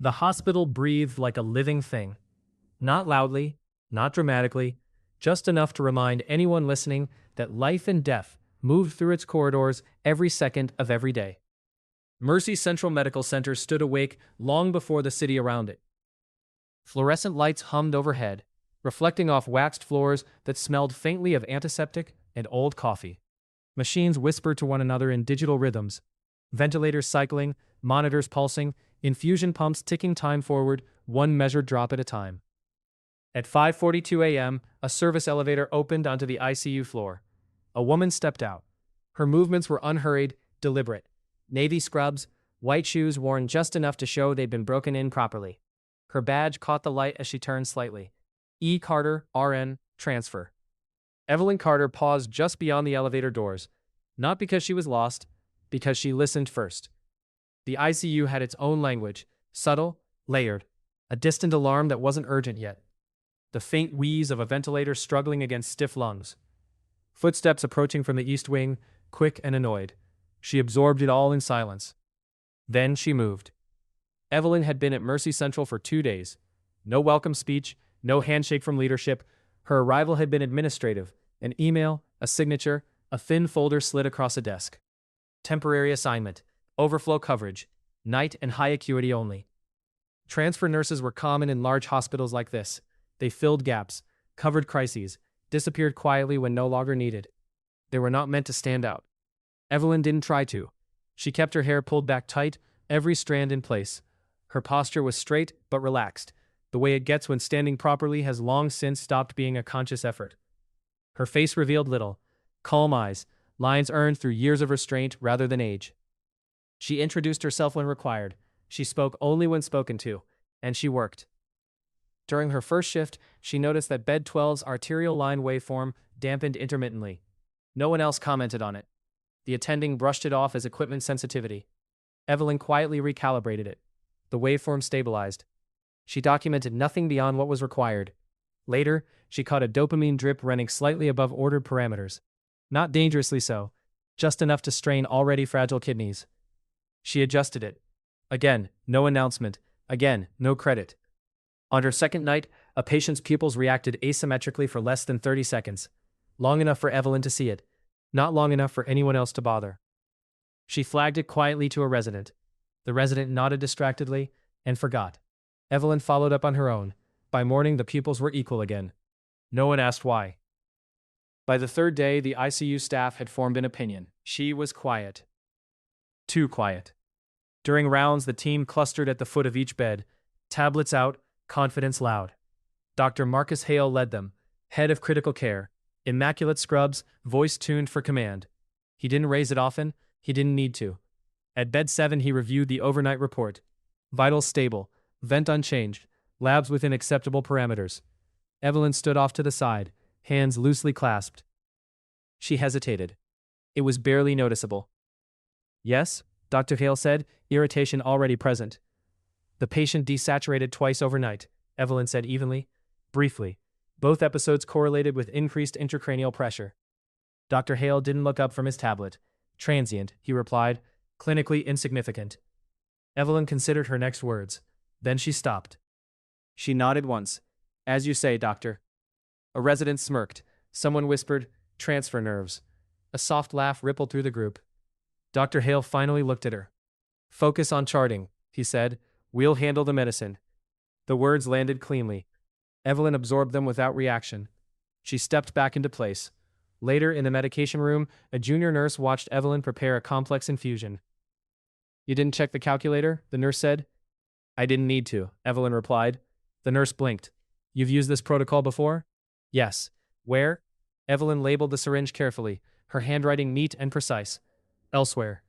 The hospital breathed like a living thing. Not loudly, not dramatically, just enough to remind anyone listening that life and death moved through its corridors every second of every day. Mercy Central Medical Center stood awake long before the city around it. Fluorescent lights hummed overhead, reflecting off waxed floors that smelled faintly of antiseptic and old coffee. Machines whispered to one another in digital rhythms, ventilators cycling, monitors pulsing, infusion pumps ticking time forward, one measured drop at a time. At 5:42 a.m., a service elevator opened onto the ICU floor. A woman stepped out. Her movements were unhurried, deliberate. Navy scrubs, white shoes worn just enough to show they'd been broken in properly. Her badge caught the light as she turned slightly. E. Carter, RN, transfer. Evelyn Carter paused just beyond the elevator doors, not because she was lost, because she listened first. The ICU had its own language, subtle, layered, a distant alarm that wasn't urgent yet. The faint wheeze of a ventilator struggling against stiff lungs. Footsteps approaching from the east wing, quick and annoyed. She absorbed it all in silence. Then she moved. Evelyn had been at Mercy Central for 2 days. No welcome speech, no handshake from leadership. Her arrival had been administrative. An email, a signature, a thin folder slid across a desk. Temporary assignment, overflow coverage, night and high acuity only. Transfer nurses were common in large hospitals like this. They filled gaps, covered crises, disappeared quietly when no longer needed. They were not meant to stand out. Evelyn didn't try to. She kept her hair pulled back tight, every strand in place. Her posture was straight but relaxed, the way it gets when standing properly has long since stopped being a conscious effort. Her face revealed little. Calm eyes, lines earned through years of restraint rather than age. She introduced herself when required. She spoke only when spoken to, and she worked. During her first shift, she noticed that bed 12's arterial line waveform dampened intermittently. No one else commented on it. The attending brushed it off as equipment sensitivity. Evelyn quietly recalibrated it. The waveform stabilized. She documented nothing beyond what was required. Later, she caught a dopamine drip running slightly above ordered parameters. Not dangerously so, just enough to strain already fragile kidneys. She adjusted it. Again, no announcement. Again, no credit. On her second night, a patient's pupils reacted asymmetrically for less than 30 seconds. Long enough for Evelyn to see it. Not long enough for anyone else to bother. She flagged it quietly to a resident. The resident nodded distractedly and forgot. Evelyn followed up on her own. By morning, the pupils were equal again. No one asked why. By the third day, the ICU staff had formed an opinion. She was quiet. Too quiet. During rounds, the team clustered at the foot of each bed, tablets out, confidence loud. Dr. Marcus Hale led them, head of critical care, immaculate scrubs, voice tuned for command. He didn't raise it often, he didn't need to. At bed 7, he reviewed the overnight report. Vitals stable, vent unchanged, labs within acceptable parameters. Evelyn stood off to the side, hands loosely clasped. She hesitated. It was barely noticeable. Yes, Dr. Hale said, irritation already present. The patient desaturated twice overnight, Evelyn said evenly, briefly. Both episodes correlated with increased intracranial pressure. Dr. Hale didn't look up from his tablet. Transient, he replied, clinically insignificant. Evelyn considered her next words. Then she stopped. She nodded once. As you say, doctor. A resident smirked. Someone whispered, transfer nerves. A soft laugh rippled through the group. Dr. Hale finally looked at her. Focus on charting, he said. We'll handle the medicine. The words landed cleanly. Evelyn absorbed them without reaction. She stepped back into place. Later, in the medication room, a junior nurse watched Evelyn prepare a complex infusion. You didn't check the calculator? The nurse said. I didn't need to, Evelyn replied. The nurse blinked. You've used this protocol before? Yes. Where? Evelyn labeled the syringe carefully, her handwriting neat and precise. Elsewhere.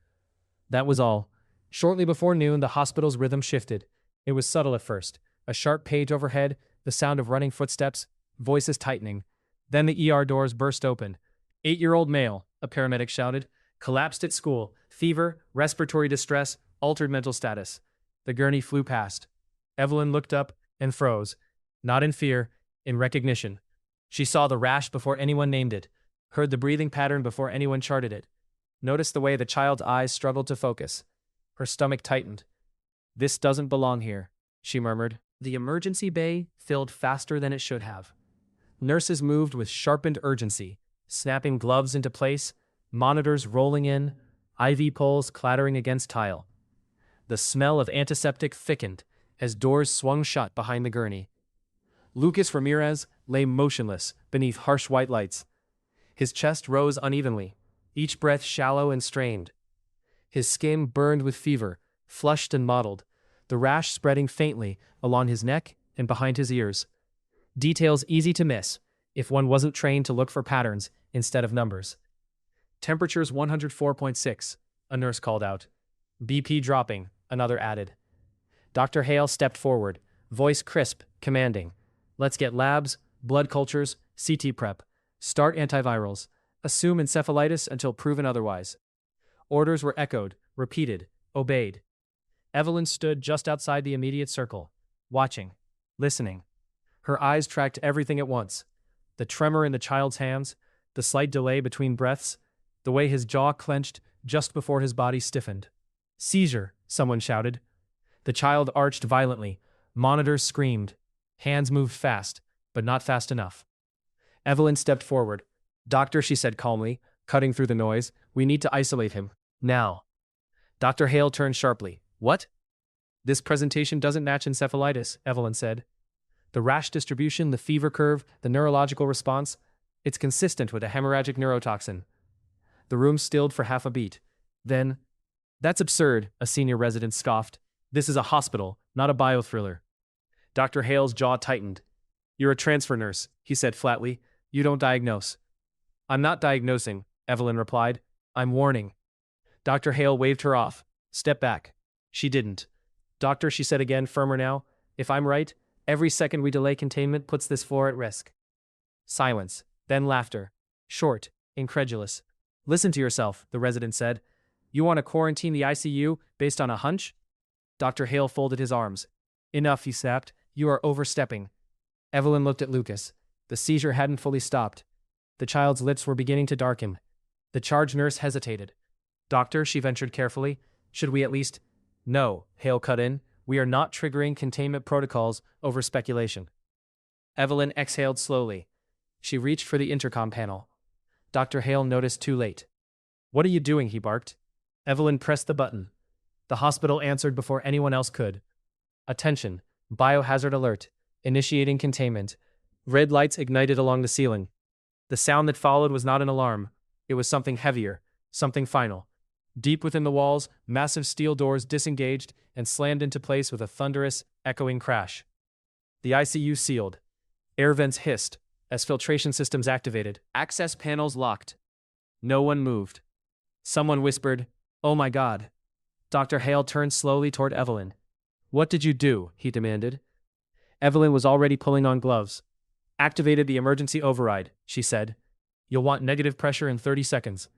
That was all. Shortly before noon, the hospital's rhythm shifted. It was subtle at first. A sharp page overhead, the sound of running footsteps, voices tightening. Then the ER doors burst open. 8-year-old male, a paramedic shouted, collapsed at school, fever, respiratory distress, altered mental status. The gurney flew past. Evelyn looked up and froze, not in fear, in recognition. She saw the rash before anyone named it, heard the breathing pattern before anyone charted it, noticed the way the child's eyes struggled to focus. Her stomach tightened. This doesn't belong here. she murmured. The emergency bay filled faster than it should have. Nurses moved with sharpened urgency, snapping gloves into place, monitors rolling in, IV poles clattering against tile. The smell of antiseptic thickened as doors swung shut behind the gurney. Lucas Ramirez lay motionless beneath harsh white lights. His chest rose unevenly, each breath shallow and strained. His skin burned with fever, flushed and mottled, the rash spreading faintly along his neck and behind his ears. Details easy to miss if one wasn't trained to look for patterns instead of numbers. Temperature's 104.6, a nurse called out. BP dropping, another added. Dr. Hale stepped forward, voice crisp, commanding. Let's get labs, blood cultures, CT prep. Start antivirals. Assume encephalitis until proven otherwise. Orders were echoed, repeated, obeyed. Evelyn stood just outside the immediate circle, watching, listening. Her eyes tracked everything at once. The tremor in the child's hands, the slight delay between breaths, the way his jaw clenched just before his body stiffened. Seizure, someone shouted. The child arched violently. Monitors screamed. Hands moved fast, but not fast enough. Evelyn stepped forward. Doctor, she said calmly, cutting through the noise, we need to isolate him. Now. Dr. Hale turned sharply. What? This presentation doesn't match encephalitis, Evelyn said. The rash distribution, the fever curve, the neurological response, it's consistent with a hemorrhagic neurotoxin. The room stilled for half a beat. Then, that's absurd, a senior resident scoffed. This is a hospital, not a biothriller. Dr. Hale's jaw tightened. You're a transfer nurse, he said flatly. You don't diagnose. I'm not diagnosing, Evelyn replied. I'm warning. Dr. Hale waved her off. Step back. She didn't. Doctor, she said again, firmer now. If I'm right, every second we delay containment puts this floor at risk. Silence, then laughter. Short, incredulous. Listen to yourself, the resident said. You want to quarantine the ICU based on a hunch? Dr. Hale folded his arms. Enough, he snapped. You are overstepping. Evelyn looked at Lucas. The seizure hadn't fully stopped. The child's lips were beginning to darken. The charge nurse hesitated. Doctor, she ventured carefully, should we at least... No, Hale cut in. We are not triggering containment protocols over speculation. Evelyn exhaled slowly. She reached for the intercom panel. Dr. Hale noticed too late. What are you doing? He barked. Evelyn pressed the button. The hospital answered before anyone else could. Attention, biohazard alert, initiating containment. Red lights ignited along the ceiling. The sound that followed was not an alarm. It was something heavier, something final. Deep within the walls, massive steel doors disengaged and slammed into place with a thunderous, echoing crash. The ICU sealed. Air vents hissed as filtration systems activated. Access panels locked. No one moved. Someone whispered, "Oh my God." Dr. Hale turned slowly toward Evelyn. What did you do? He demanded. Evelyn was already pulling on gloves. Activated the emergency override, she said. You'll want negative pressure in 30 seconds.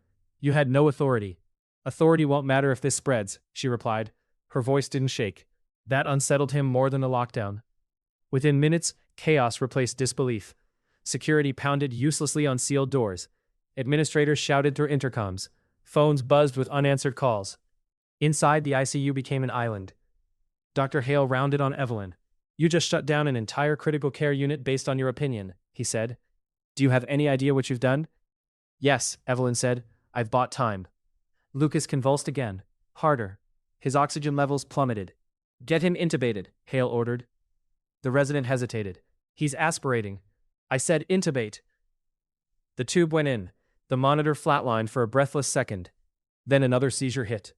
You had no authority. Authority won't matter if this spreads, she replied. Her voice didn't shake. That unsettled him more than the lockdown. Within minutes, chaos replaced disbelief. Security pounded uselessly on sealed doors. Administrators shouted through intercoms. Phones buzzed with unanswered calls. Inside, the ICU became an island. Dr. Hale rounded on Evelyn. You just shut down an entire critical care unit based on your opinion, he said. Do you have any idea what you've done? Yes, Evelyn said. I've bought time. Lucas convulsed again. Harder. His oxygen levels plummeted. Get him intubated, Hale ordered. The resident hesitated. He's aspirating. I said intubate. The tube went in. The monitor flatlined for a breathless second. Then another seizure hit.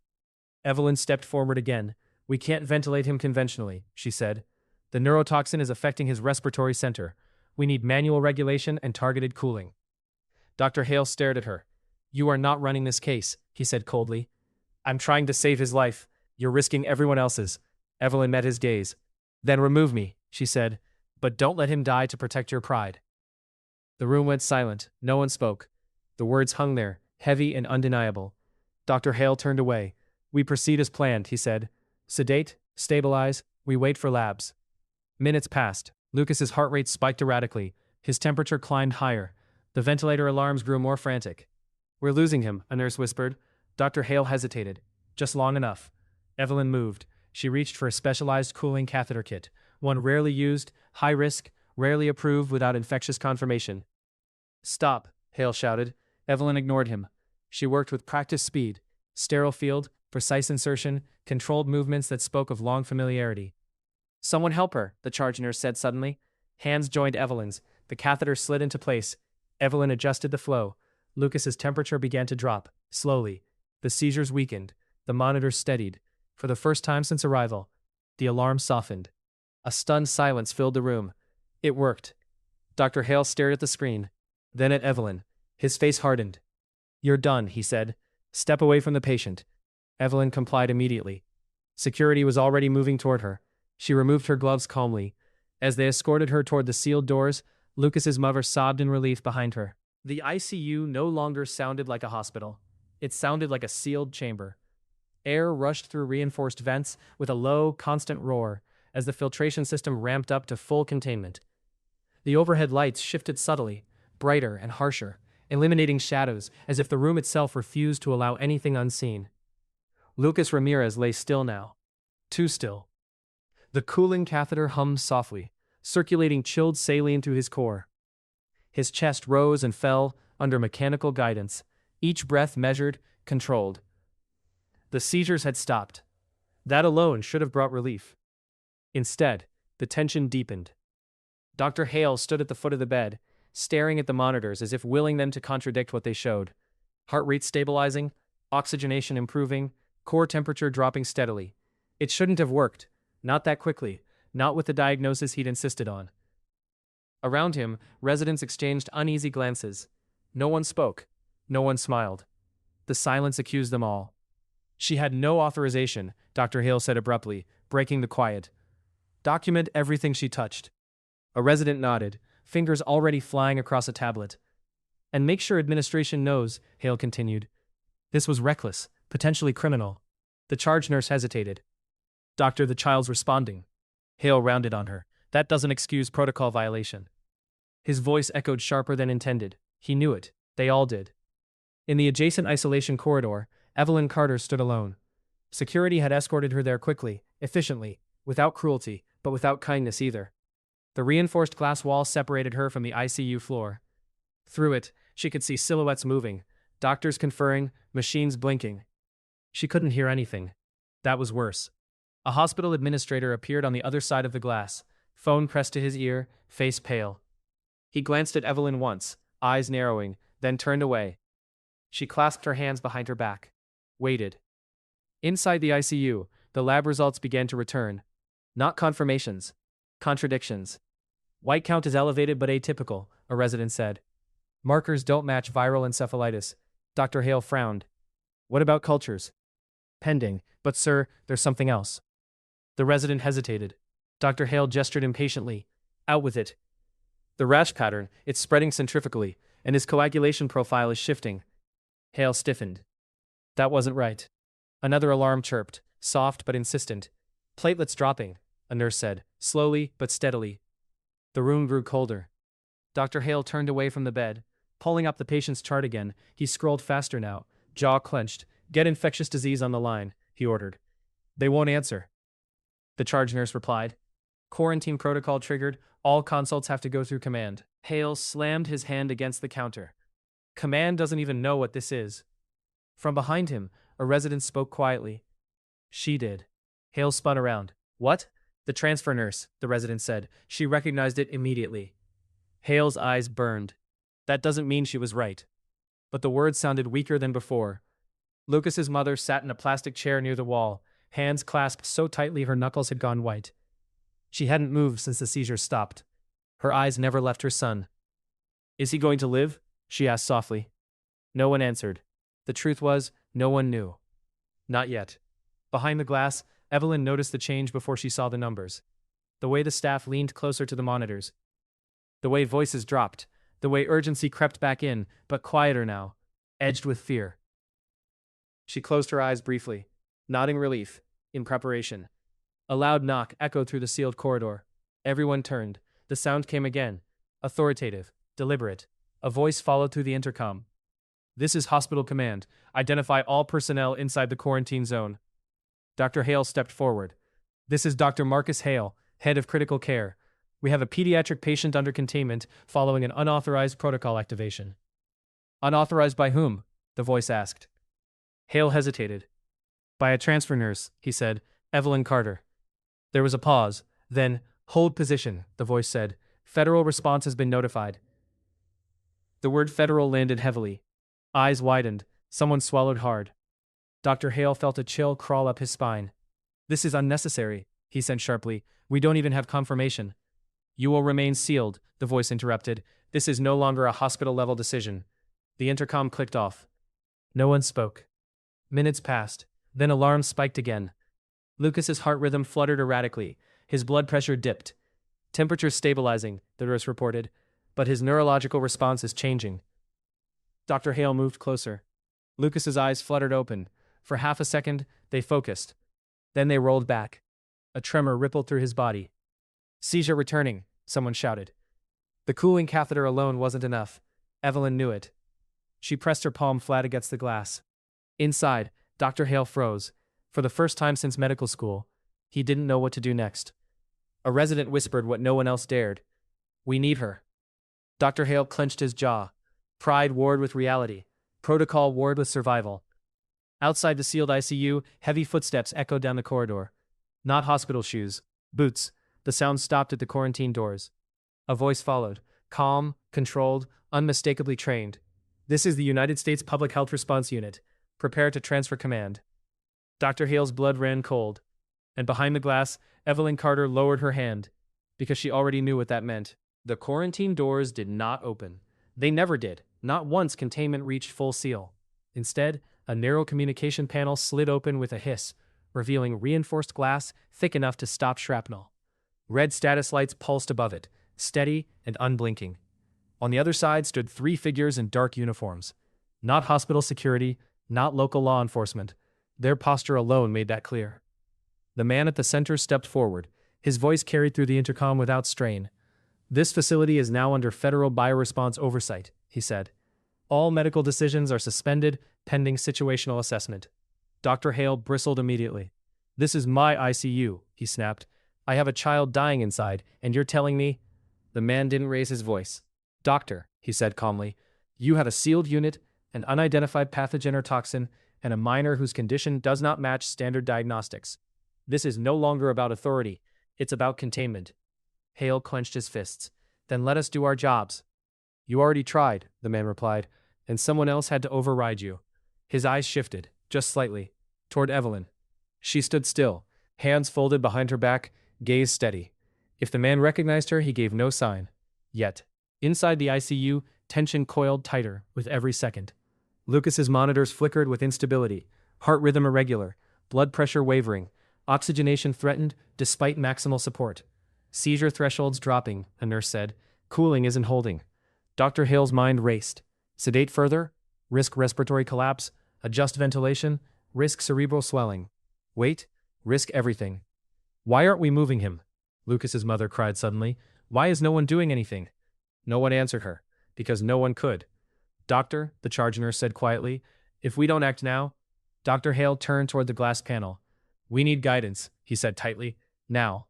Evelyn stepped forward again. We can't ventilate him conventionally, she said. The neurotoxin is affecting his respiratory center. We need manual regulation and targeted cooling. Dr. Hale stared at her. You are not running this case, he said coldly. I'm trying to save his life. You're risking everyone else's. Evelyn met his gaze. Then remove me, she said. But don't let him die to protect your pride. The room went silent. No one spoke. The words hung there, heavy and undeniable. Dr. Hale turned away. We proceed as planned, he said. Sedate, stabilize, we wait for labs. Minutes passed. Lucas's heart rate spiked erratically. His temperature climbed higher. The ventilator alarms grew more frantic. We're losing him, a nurse whispered. Dr. Hale hesitated. Just long enough. Evelyn moved. She reached for a specialized cooling catheter kit, one rarely used, high risk, rarely approved without infectious confirmation. "Stop," Hale shouted. Evelyn ignored him. She worked with practiced speed, sterile field, precise insertion, controlled movements that spoke of long familiarity. "Someone help her," the charge nurse said suddenly. Hands joined Evelyn's. The catheter slid into place. Evelyn adjusted the flow. Lucas's temperature began to drop, slowly. The seizures weakened. The monitors steadied. For the first time since arrival, the alarm softened. A stunned silence filled the room. It worked. Dr. Hale stared at the screen, then at Evelyn. His face hardened. "You're done," he said. "Step away from the patient." Evelyn complied immediately. Security was already moving toward her. She removed her gloves calmly. As they escorted her toward the sealed doors, Lucas's mother sobbed in relief behind her. The ICU no longer sounded like a hospital. It sounded like a sealed chamber. Air rushed through reinforced vents with a low, constant roar as the filtration system ramped up to full containment. The overhead lights shifted subtly, brighter and harsher, eliminating shadows as if the room itself refused to allow anything unseen. Lucas Ramirez lay still now. Too still. The cooling catheter hummed softly, circulating chilled saline through his core. His chest rose and fell under mechanical guidance, each breath measured, controlled. The seizures had stopped. That alone should have brought relief. Instead, the tension deepened. Dr. Hale stood at the foot of the bed, staring at the monitors as if willing them to contradict what they showed. Heart rate stabilizing, oxygenation improving, core temperature dropping steadily. It shouldn't have worked. Not that quickly. Not with the diagnosis he'd insisted on. Around him, residents exchanged uneasy glances. No one spoke. No one smiled. The silence accused them all. "She had no authorization," Dr. Hale said abruptly, breaking the quiet. "Document everything she touched." A resident nodded, fingers already flying across a tablet. "And make sure administration knows," Hale continued. "This was reckless, potentially criminal." The charge nurse hesitated. "Doctor, the child's responding." Hale rounded on her. "That doesn't excuse protocol violation." His voice echoed sharper than intended. He knew it. They all did. In the adjacent isolation corridor, Evelyn Carter stood alone. Security had escorted her there quickly, efficiently, without cruelty, but without kindness either. The reinforced glass wall separated her from the ICU floor. Through it, she could see silhouettes moving, doctors conferring, machines blinking. She couldn't hear anything. That was worse. A hospital administrator appeared on the other side of the glass, phone pressed to his ear, face pale. He glanced at Evelyn once, eyes narrowing, then turned away. She clasped her hands behind her back. Waited. Inside the ICU, the lab results began to return. Not confirmations. Contradictions. "White count is elevated but atypical," a resident said. "Markers don't match viral encephalitis." Dr. Hale frowned. "What about cultures?" "Pending, but sir, there's something else." The resident hesitated. Dr. Hale gestured impatiently. "Out with it." "The rash pattern, it's spreading centrifugally, and his coagulation profile is shifting." Hale stiffened. That wasn't right. Another alarm chirped, soft but insistent. "Platelets dropping," a nurse said, slowly but steadily. The room grew colder. Dr. Hale turned away from the bed. Pulling up the patient's chart again, he scrolled faster now, jaw clenched. "Get infectious disease on the line," he ordered. "They won't answer." The charge nurse replied. "Quarantine protocol triggered. All consults have to go through command." Hale slammed his hand against the counter. "Command doesn't even know what this is." From behind him, a resident spoke quietly. "She did." Hale spun around. "What?" "The transfer nurse," the resident said. "She recognized it immediately." Hale's eyes burned. That doesn't mean she was right. But the words sounded weaker than before. Lucas's mother sat in a plastic chair near the wall, hands clasped so tightly her knuckles had gone white. She hadn't moved since the seizures stopped. Her eyes never left her son. "Is he going to live?" she asked softly. No one answered. The truth was, no one knew. Not yet. Behind the glass, Evelyn noticed the change before she saw the numbers. The way the staff leaned closer to the monitors. The way voices dropped. The way urgency crept back in, but quieter now, edged with fear. She closed her eyes briefly, nodding relief, in preparation. A loud knock echoed through the sealed corridor. Everyone turned. The sound came again, authoritative, deliberate. A voice followed through the intercom. "This is hospital command. Identify all personnel inside the quarantine zone." Dr. Hale stepped forward, This is Dr. Marcus Hale, head of critical care. We have a pediatric patient under containment following an unauthorized protocol activation. Unauthorized by whom? The voice asked. Hale hesitated. By a transfer nurse, he said, Evelyn Carter. There was a pause. Then, hold position, the voice said. Federal response has been notified. The word federal landed heavily. Eyes widened. Someone swallowed hard. Dr. Hale felt a chill crawl up his spine. This is unnecessary, he said sharply. We don't even have confirmation. You will remain sealed, the voice interrupted. This is no longer a hospital-level decision. The intercom clicked off. No one spoke. Minutes passed. Then alarms spiked again. Lucas's heart rhythm fluttered erratically. His blood pressure dipped. Temperature stabilizing, the nurse reported, but his neurological response is changing. Dr. Hale moved closer. Lucas's eyes fluttered open. For half a second, they focused. Then they rolled back. A tremor rippled through his body. Seizure returning, someone shouted. The cooling catheter alone wasn't enough. Evelyn knew it. She pressed her palm flat against the glass. Inside, Dr. Hale froze. For the first time since medical school, he didn't know what to do next. A resident whispered what no one else dared. We need her. Dr. Hale clenched his jaw. Pride warred with reality. Protocol warred with survival. Outside the sealed ICU, heavy footsteps echoed down the corridor. Not hospital shoes. Boots. The sound stopped at the quarantine doors. A voice followed. Calm, controlled, unmistakably trained. This is the United States Public Health Response Unit. Prepare to transfer command. Dr. Hale's blood ran cold. And behind the glass, Evelyn Carter lowered her hand. Because she already knew what that meant. The quarantine doors did not open. They never did. Not once containment reached full seal. Instead, a narrow communication panel slid open with a hiss, revealing reinforced glass thick enough to stop shrapnel. Red status lights pulsed above it, steady and unblinking. On the other side stood 3 figures in dark uniforms. Not hospital security, not local law enforcement. Their posture alone made that clear. The man at the center stepped forward. His voice carried through the intercom without strain. This facility is now under federal bioresponse oversight, he said. All medical decisions are suspended, pending situational assessment. Dr. Hale bristled immediately. This is my ICU, he snapped. I have a child dying inside, and you're telling me? The man didn't raise his voice. Doctor, he said calmly, you have a sealed unit, an unidentified pathogen or toxin, and a minor whose condition does not match standard diagnostics. This is no longer about authority. It's about containment. Hale clenched his fists. Then let us do our jobs. You already tried, the man replied, and someone else had to override you. His eyes shifted, just slightly, toward Evelyn. She stood still, hands folded behind her back, gaze steady. If the man recognized her, he gave no sign. Yet, inside the ICU, tension coiled tighter with every second. Lucas's monitors flickered with instability, heart rhythm irregular, blood pressure wavering, oxygenation threatened despite maximal support. Seizure thresholds dropping, a nurse said. Cooling isn't holding. Dr. Hale's mind raced. Sedate further? Risk respiratory collapse? Adjust ventilation? Risk cerebral swelling? Wait? Risk everything. Why aren't we moving him? Lucas's mother cried suddenly. Why is no one doing anything? No one answered her. Because no one could. Doctor, the charge nurse said quietly, if we don't act now... Dr. Hale turned toward the glass panel. We need guidance, he said tightly. Now.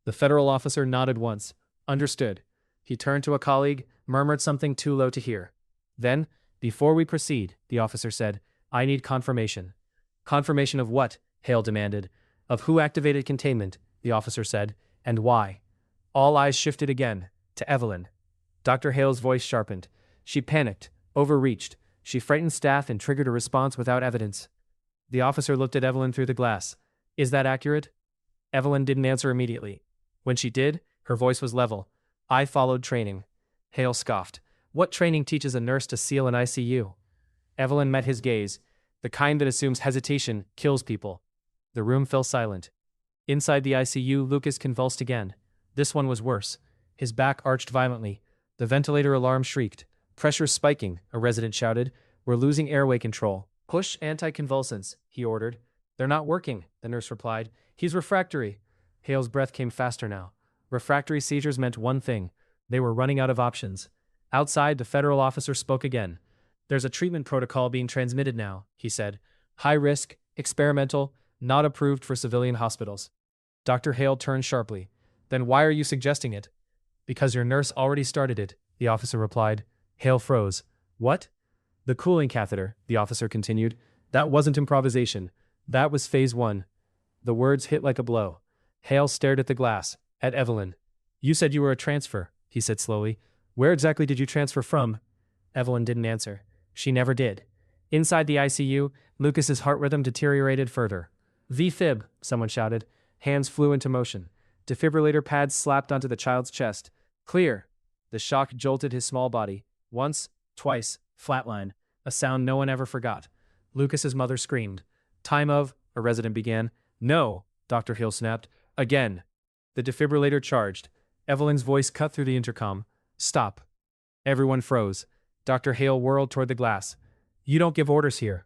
The federal officer nodded once. Understood. He turned to a colleague, murmured something too low to hear. Then, before we proceed, the officer said, I need confirmation. Confirmation of what? Hale demanded. Of who activated containment, the officer said, and why. All eyes shifted again, to Evelyn. Dr. Hale's voice sharpened. She panicked, overreached. She frightened staff and triggered a response without evidence. The officer looked at Evelyn through the glass. Is that accurate? Evelyn didn't answer immediately. When she did, her voice was level. I followed training. Hale scoffed. What training teaches a nurse to seal an ICU? Evelyn met his gaze. The kind that assumes hesitation kills people. The room fell silent. Inside the ICU, Lucas convulsed again. This one was worse. His back arched violently. The ventilator alarm shrieked. Pressure spiking, a resident shouted. We're losing airway control. Push anticonvulsants, he ordered. They're not working, the nurse replied. He's refractory. Hale's breath came faster now. Refractory seizures meant one thing. They were running out of options. Outside, the federal officer spoke again. There's a treatment protocol being transmitted now, he said. High risk, experimental, not approved for civilian hospitals. Dr. Hale turned sharply. Then why are you suggesting it? Because your nurse already started it, the officer replied. Hale froze. What? The cooling catheter, the officer continued. That wasn't improvisation. That was phase 1. The words hit like a blow. Hale stared at the glass, at Evelyn. You said you were a transfer, he said slowly. Where exactly did you transfer from? Evelyn didn't answer. She never did. Inside the ICU, Lucas's heart rhythm deteriorated further. V-fib, someone shouted. Hands flew into motion. Defibrillator pads slapped onto the child's chest. Clear. The shock jolted his small body. Once, twice, flatline. A sound no one ever forgot. Lucas's mother screamed. Time of, a resident began. No, Dr. Hill snapped. Again. The defibrillator charged. Evelyn's voice cut through the intercom. Stop. Everyone froze. Dr. Hale whirled toward the glass. You don't give orders here.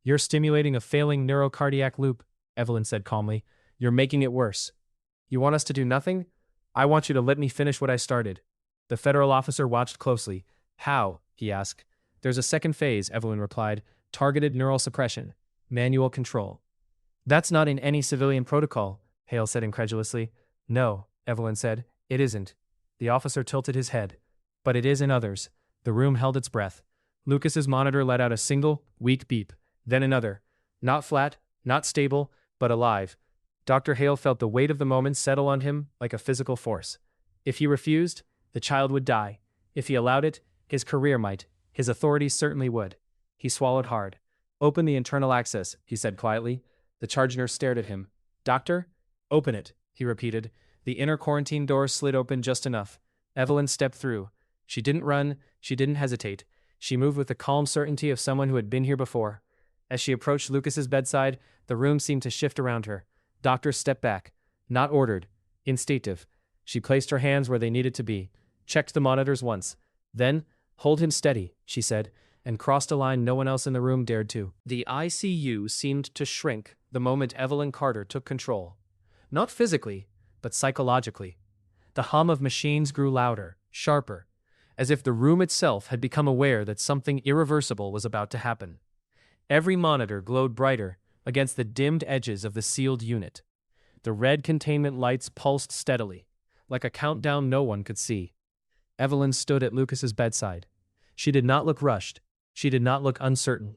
You're stimulating a failing neurocardiac loop, Evelyn said calmly. You're making it worse. You want us to do nothing? I want you to let me finish what I started. The federal officer watched closely. How? He asked. There's a second phase, Evelyn replied. Targeted neural suppression. Manual control. That's not in any civilian protocol, Hale said incredulously. No, Evelyn said. It isn't. The officer tilted his head. But it is in others. The room held its breath. Lucas's monitor let out a single, weak beep. Then another. Not flat, not stable, but alive. Dr. Hale felt the weight of the moment settle on him like a physical force. If he refused, the child would die. If he allowed it, his career might. His authority certainly would. He swallowed hard. Open the internal access, he said quietly. The charge nurse stared at him. Doctor? Open it, he repeated. The inner quarantine door slid open just enough. Evelyn stepped through. She didn't run. She didn't hesitate. She moved with the calm certainty of someone who had been here before. As she approached Lucas's bedside, the room seemed to shift around her. Doctor stepped back. Not ordered. Instinctive. She placed her hands where they needed to be. Checked the monitors once. Then, hold him steady, she said, and crossed a line no one else in the room dared to. The ICU seemed to shrink the moment Evelyn Carter took control. Not physically, but psychologically. The hum of machines grew louder, sharper, as if the room itself had become aware that something irreversible was about to happen. Every monitor glowed brighter against the dimmed edges of the sealed unit. The red containment lights pulsed steadily, like a countdown no one could see. Evelyn stood at Lucas's bedside. She did not look rushed. She did not look uncertain.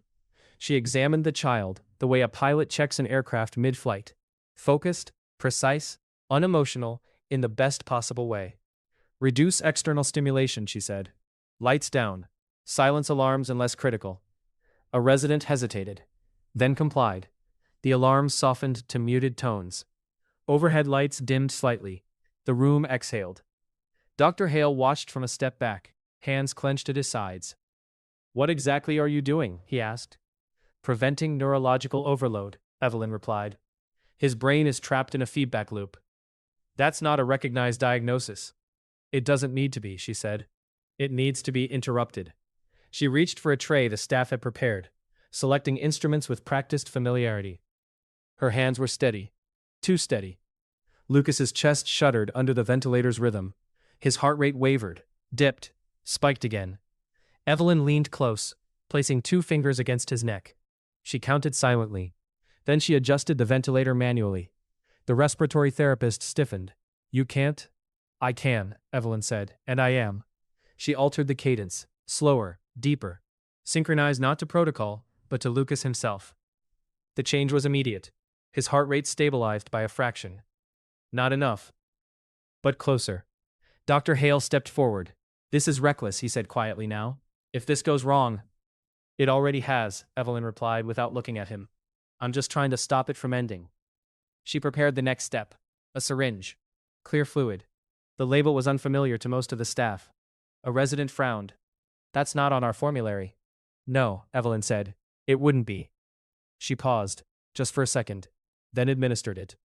She examined the child the way a pilot checks an aircraft mid-flight. Focused, precise, unemotional, in the best possible way. Reduce external stimulation, she said. Lights down. Silence alarms unless critical. A resident hesitated, then complied. The alarms softened to muted tones. Overhead lights dimmed slightly. The room exhaled. Dr. Hale watched from a step back, hands clenched at his sides. What exactly are you doing? He asked. Preventing neurological overload, Evelyn replied. His brain is trapped in a feedback loop. That's not a recognized diagnosis. It doesn't need to be, she said. It needs to be interrupted. She reached for a tray the staff had prepared, selecting instruments with practiced familiarity. Her hands were steady. Too steady. Lucas's chest shuddered under the ventilator's rhythm. His heart rate wavered, dipped, spiked again. Evelyn leaned close, placing 2 fingers against his neck. She counted silently. Then she adjusted the ventilator manually. The respiratory therapist stiffened. You can't? I can, Evelyn said, and I am. She altered the cadence, slower, deeper, synchronized not to protocol, but to Lucas himself. The change was immediate. His heart rate stabilized by a fraction. Not enough. But closer. Dr. Hale stepped forward. This is reckless, he said quietly now. If this goes wrong. It already has, Evelyn replied without looking at him. I'm just trying to stop it from ending. She prepared the next step. A syringe. Clear fluid. The label was unfamiliar to most of the staff. A resident frowned. That's not on our formulary. No, Evelyn said. It wouldn't be. She paused, just for a second, then administered it.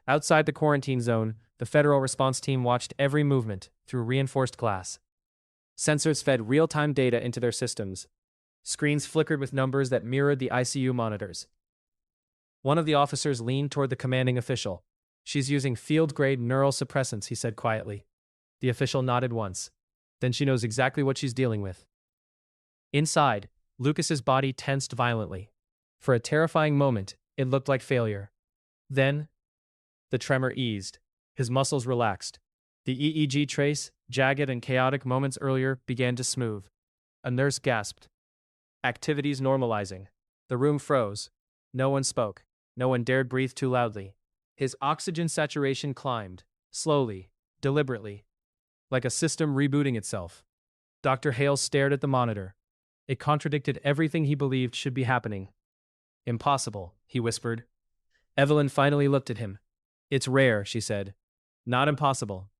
Outside the quarantine zone, the federal response team watched every movement through reinforced glass. Sensors fed real-time data into their systems. Screens flickered with numbers that mirrored the ICU monitors. One of the officers leaned toward the commanding official. She's using field-grade neural suppressants, he said quietly. The official nodded once. Then she knows exactly what she's dealing with. Inside, Lucas's body tensed violently. For a terrifying moment, it looked like failure. Then, The tremor eased. His muscles relaxed. The EEG trace, jagged and chaotic moments earlier, began to smooth. A nurse gasped. Activities normalizing. The room froze. No one spoke. No one dared breathe too loudly. His oxygen saturation climbed, slowly, deliberately, like a system rebooting itself. Dr. Hale stared at the monitor. It contradicted everything he believed should be happening. Impossible, he whispered. Evelyn finally looked at him. It's rare, she said. Not impossible.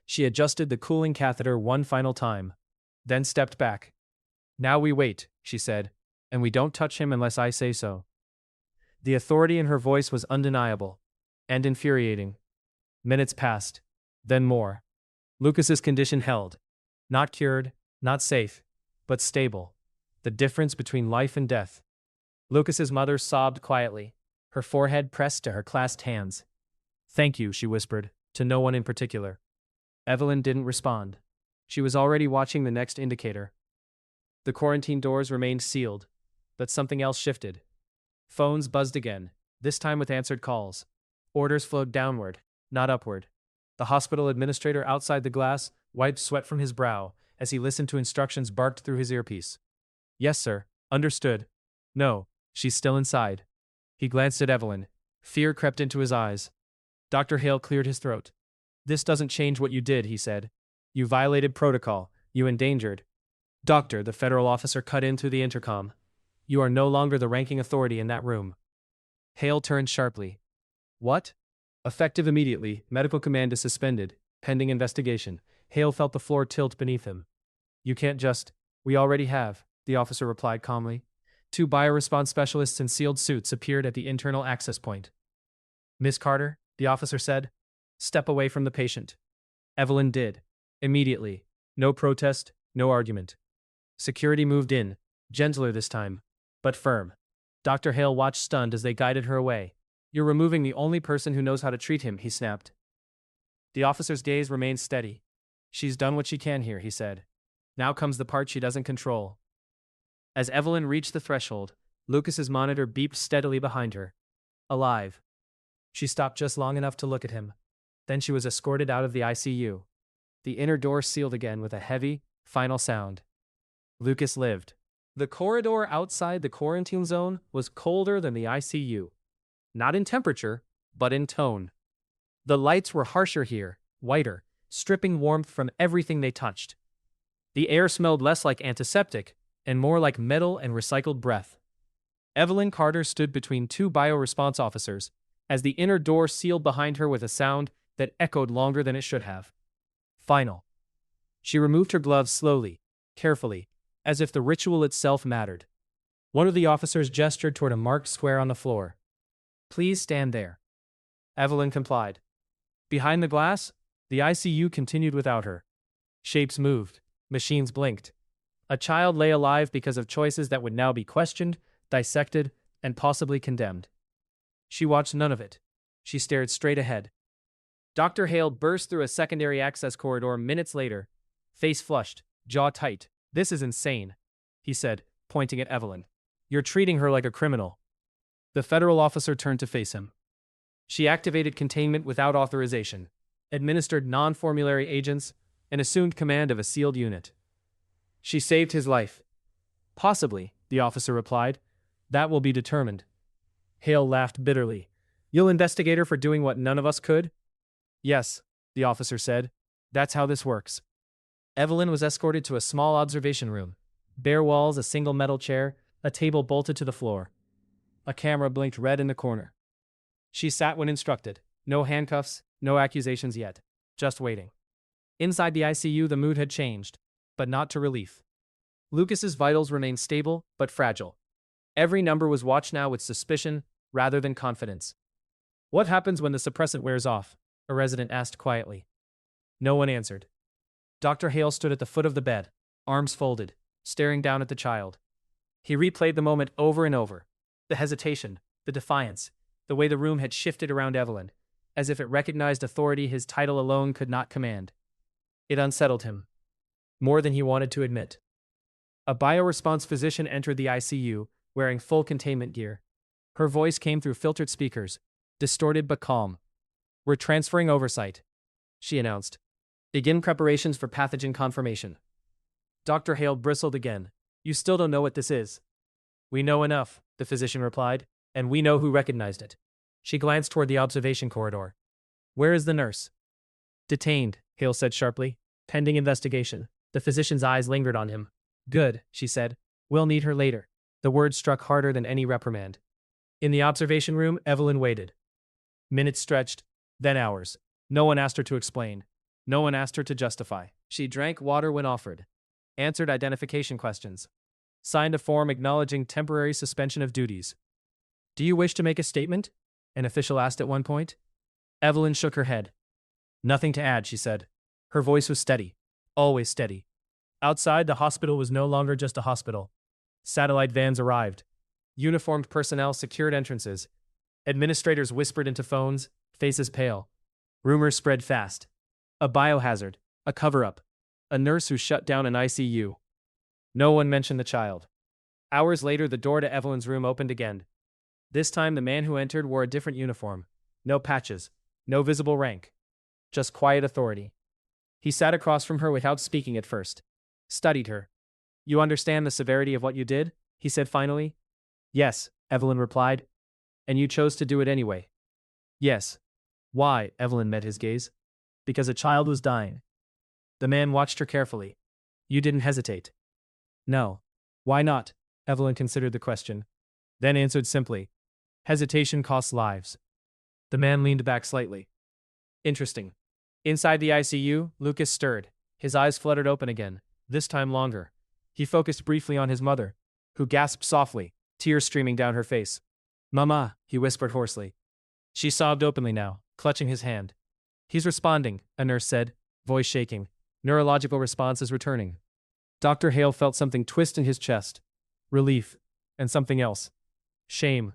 She adjusted the cooling catheter one final time, then stepped back. Now we wait, she said, and we don't touch him unless I say so. The authority in her voice was undeniable and infuriating. Minutes passed, then more. Lucas's condition held. Not cured, not safe, but stable. The difference between life and death. Lucas's mother sobbed quietly, her forehead pressed to her clasped hands. Thank you, she whispered, to no one in particular. Evelyn didn't respond. She was already watching the next indicator. The quarantine doors remained sealed, but something else shifted. Phones buzzed again, this time with answered calls. Orders flowed downward, not upward. The hospital administrator outside the glass wiped sweat from his brow as he listened to instructions barked through his earpiece. Yes, sir. Understood. No, she's still inside. He glanced at Evelyn. Fear crept into his eyes. Dr. Hale cleared his throat. This doesn't change what you did, he said. You violated protocol. You endangered. Doctor, the federal officer cut in through the intercom. You are no longer the ranking authority in that room. Hale turned sharply. What? Effective immediately, medical command is suspended, pending investigation. Hale felt the floor tilt beneath him. You can't just. We already have, the officer replied calmly. 2 bioresponse specialists in sealed suits appeared at the internal access point. Miss Carter, the officer said, step away from the patient. Evelyn did. Immediately. No protest, no argument. Security moved in, gentler this time, but firm. Dr. Hale watched stunned as they guided her away. You're removing the only person who knows how to treat him, he snapped. The officer's gaze remained steady. She's done what she can here, he said. Now comes the part she doesn't control. As Evelyn reached the threshold, Lucas's monitor beeped steadily behind her. Alive. She stopped just long enough to look at him. Then she was escorted out of the ICU. The inner door sealed again with a heavy, final sound. Lucas lived. The corridor outside the quarantine zone was colder than the ICU. Not in temperature, but in tone. The lights were harsher here, whiter, stripping warmth from everything they touched. The air smelled less like antiseptic and more like metal and recycled breath. Evelyn Carter stood between 2 bioresponse officers as the inner door sealed behind her with a sound that echoed longer than it should have. Final. She removed her gloves slowly, carefully, as if the ritual itself mattered. One of the officers gestured toward a marked square on the floor. Please stand there. Evelyn complied. Behind the glass, the ICU continued without her. Shapes moved. Machines blinked. A child lay alive because of choices that would now be questioned, dissected, and possibly condemned. She watched none of it. She stared straight ahead. Dr. Hale burst through a secondary access corridor minutes later, face flushed, jaw tight. This is insane, he said, pointing at Evelyn. You're treating her like a criminal. The federal officer turned to face him. She activated containment without authorization, administered non-formulary agents, and assumed command of a sealed unit. She saved his life. Possibly, the officer replied. That will be determined. Hale laughed bitterly. You'll investigate her for doing what none of us could? Yes, the officer said. That's how this works. Evelyn was escorted to a small observation room. Bare walls, a single metal chair, a table bolted to the floor. A camera blinked red in the corner. She sat when instructed. No handcuffs, no accusations yet. Just waiting. Inside the ICU, the mood had changed, but not to relief. Lucas's vitals remained stable, but fragile. Every number was watched now with suspicion, rather than confidence. What happens when the suppressant wears off? A resident asked quietly. No one answered. Dr. Hale stood at the foot of the bed, arms folded, staring down at the child. He replayed the moment over and over. The hesitation, the defiance, the way the room had shifted around Evelyn, as if it recognized authority his title alone could not command. It unsettled him, more than he wanted to admit. A bioresponse physician entered the ICU, wearing full containment gear. Her voice came through filtered speakers, distorted but calm. We're transferring oversight, she announced. Begin preparations for pathogen confirmation. Dr. Hale bristled again. You still don't know what this is. We know enough, the physician replied, and we know who recognized it. She glanced toward the observation corridor. Where is the nurse? Detained, Hale said sharply. Pending investigation. The physician's eyes lingered on him. Good, she said. We'll need her later. The words struck harder than any reprimand. In the observation room, Evelyn waited. Minutes stretched, then hours. No one asked her to explain. No one asked her to justify. She drank water when offered. Answered identification questions. Signed a form acknowledging temporary suspension of duties. Do you wish to make a statement? An official asked at one point. Evelyn shook her head. Nothing to add, she said. Her voice was steady. Always steady. Outside, the hospital was no longer just a hospital. Satellite vans arrived. Uniformed personnel secured entrances. Administrators whispered into phones, faces pale. Rumors spread fast. A biohazard. A cover-up. A nurse who shut down an ICU. No one mentioned the child. Hours later, the door to Evelyn's room opened again. This time, the man who entered wore a different uniform. No patches. No visible rank. Just quiet authority. He sat across from her without speaking at first. Studied her. You understand the severity of what you did? He said finally. Yes, Evelyn replied. And you chose to do it anyway. Yes. Why? Evelyn met his gaze. Because a child was dying. The man watched her carefully. You didn't hesitate. No. Why not? Evelyn considered the question. Then answered simply. Hesitation costs lives. The man leaned back slightly. Interesting. Inside the ICU, Lucas stirred. His eyes fluttered open again, this time longer. He focused briefly on his mother, who gasped softly, tears streaming down her face. Mama, he whispered hoarsely. She sobbed openly now, clutching his hand. He's responding, a nurse said, voice shaking. Neurological response is returning. Dr. Hale felt something twist in his chest. Relief. And something else. Shame.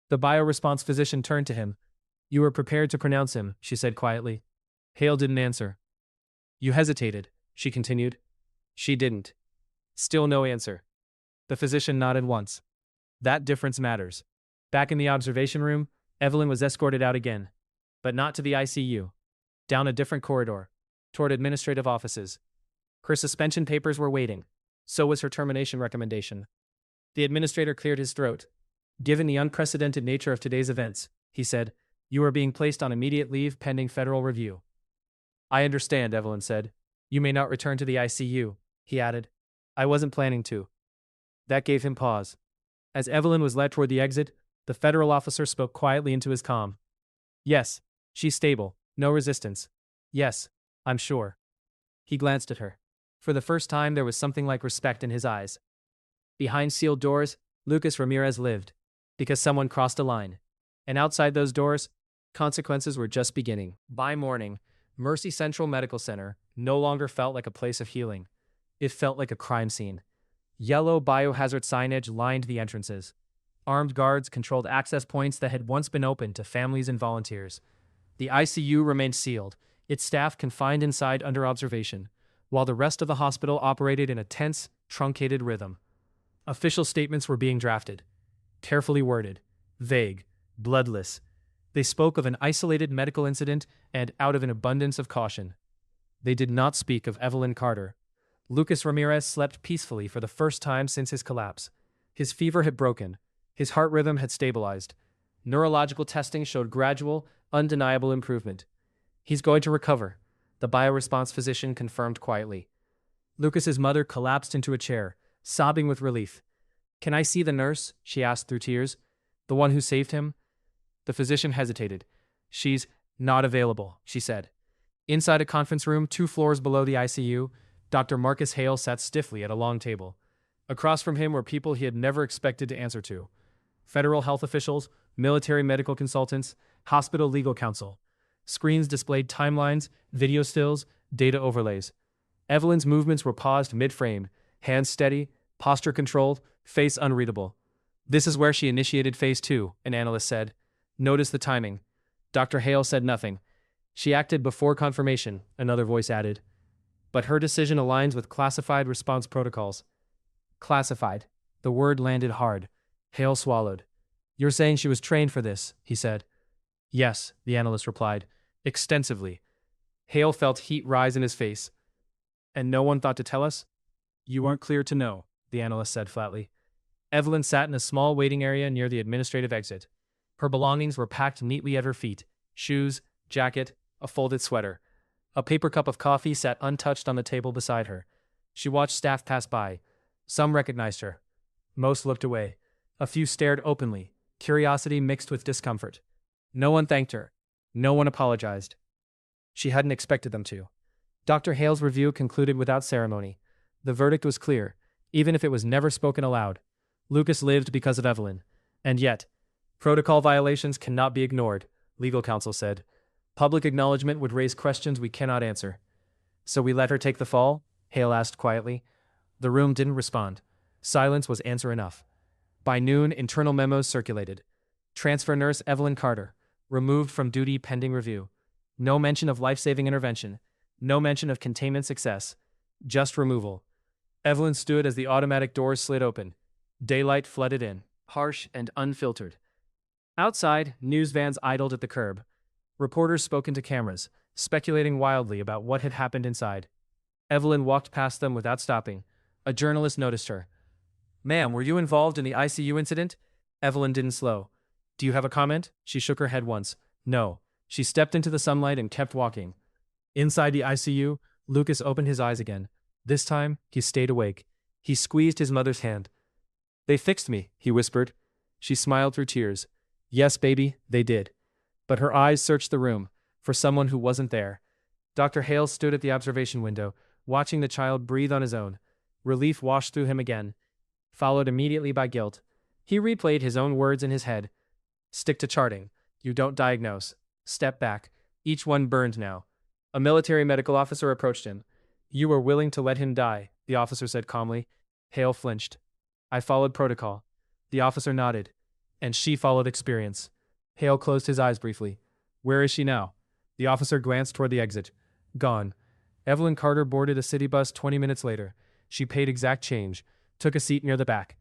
The bioresponse physician turned to him. You were prepared to pronounce him, she said quietly. Hale didn't answer. You hesitated, she continued. She didn't. Still no answer. The physician nodded once. That difference matters. Back in the observation room, Evelyn was escorted out again. But not to the ICU. Down a different corridor. Toward administrative offices. Her suspension papers were waiting. So was her termination recommendation. The administrator cleared his throat. Given the unprecedented nature of today's events, he said, you are being placed on immediate leave pending federal review. I understand, Evelyn said. You may not return to the ICU, he added. I wasn't planning to. That gave him pause. As Evelyn was led toward the exit, the federal officer spoke quietly into his comm. Yes, she's stable, no resistance. Yes, I'm sure. He glanced at her. For the first time, there was something like respect in his eyes. Behind sealed doors, Lucas Ramirez lived. Because someone crossed a line. And outside those doors, consequences were just beginning. By morning, Mercy Central Medical Center no longer felt like a place of healing. It felt like a crime scene. Yellow biohazard signage lined the entrances. Armed guards controlled access points that had once been open to families and volunteers. The ICU remained sealed, its staff confined inside under observation, while the rest of the hospital operated in a tense, truncated rhythm. Official statements were being drafted. Carefully worded, vague, bloodless. They spoke of an isolated medical incident and out of an abundance of caution. They did not speak of Evelyn Carter. Lucas Ramirez slept peacefully for the first time since his collapse. His fever had broken. His heart rhythm had stabilized. Neurological testing showed gradual, undeniable improvement. He's going to recover, the bioresponse physician confirmed quietly. Lucas's mother collapsed into a chair, sobbing with relief. Can I see the nurse? She asked through tears. The one who saved him? The physician hesitated. She's not available, she said. Inside a conference room 2 floors below the ICU, Dr. Marcus Hale sat stiffly at a long table. Across from him were people he had never expected to answer to. Federal health officials, military medical consultants, hospital legal counsel. Screens displayed timelines, video stills, data overlays. Evelyn's movements were paused mid-frame, hands steady, posture controlled, face unreadable. This is where she initiated phase 2, an analyst said. Notice the timing. Dr. Hale said nothing. She acted before confirmation, another voice added. But her decision aligns with classified response protocols. Classified. The word landed hard. Hale swallowed. You're saying she was trained for this, he said. Yes, the analyst replied. Extensively. Hale felt heat rise in his face. And no one thought to tell us? You aren't clear to know, the analyst said flatly. Evelyn sat in a small waiting area near the administrative exit. Her belongings were packed neatly at her feet: shoes, jacket, a folded sweater. A paper cup of coffee sat untouched on the table beside her. She watched staff pass by. Some recognized her. Most looked away. A few stared openly, curiosity mixed with discomfort. No one thanked her. No one apologized. She hadn't expected them to. Dr. Hale's review concluded without ceremony. The verdict was clear, even if it was never spoken aloud. Lucas lived because of Evelyn. And yet, protocol violations cannot be ignored, legal counsel said. Public acknowledgement would raise questions we cannot answer. So we let her take the fall? Hale asked quietly. The room didn't respond. Silence was answer enough. By noon, internal memos circulated. Transfer nurse Evelyn Carter, removed from duty pending review. No mention of life-saving intervention. No mention of containment success. Just removal. Evelyn stood as the automatic doors slid open. Daylight flooded in, harsh and unfiltered. Outside, news vans idled at the curb. Reporters spoke into cameras, speculating wildly about what had happened inside. Evelyn walked past them without stopping. A journalist noticed her. Ma'am, were you involved in the ICU incident? Evelyn didn't slow. Do you have a comment? She shook her head once. No. She stepped into the sunlight and kept walking. Inside the ICU, Lucas opened his eyes again. This time, he stayed awake. He squeezed his mother's hand. They fixed me, he whispered. She smiled through tears. Yes, baby, they did. But her eyes searched the room, for someone who wasn't there. Dr. Hale stood at the observation window, watching the child breathe on his own. Relief washed through him again, followed immediately by guilt. He replayed his own words in his head. Stick to charting. You don't diagnose. Step back. Each one burned now. A military medical officer approached him. You were willing to let him die, the officer said calmly. Hale flinched. I followed protocol. The officer nodded. And she followed experience. Hale closed his eyes briefly. Where is she now? The officer glanced toward the exit. Gone. Evelyn Carter boarded a city bus 20 minutes later. She paid exact change, took a seat near the back.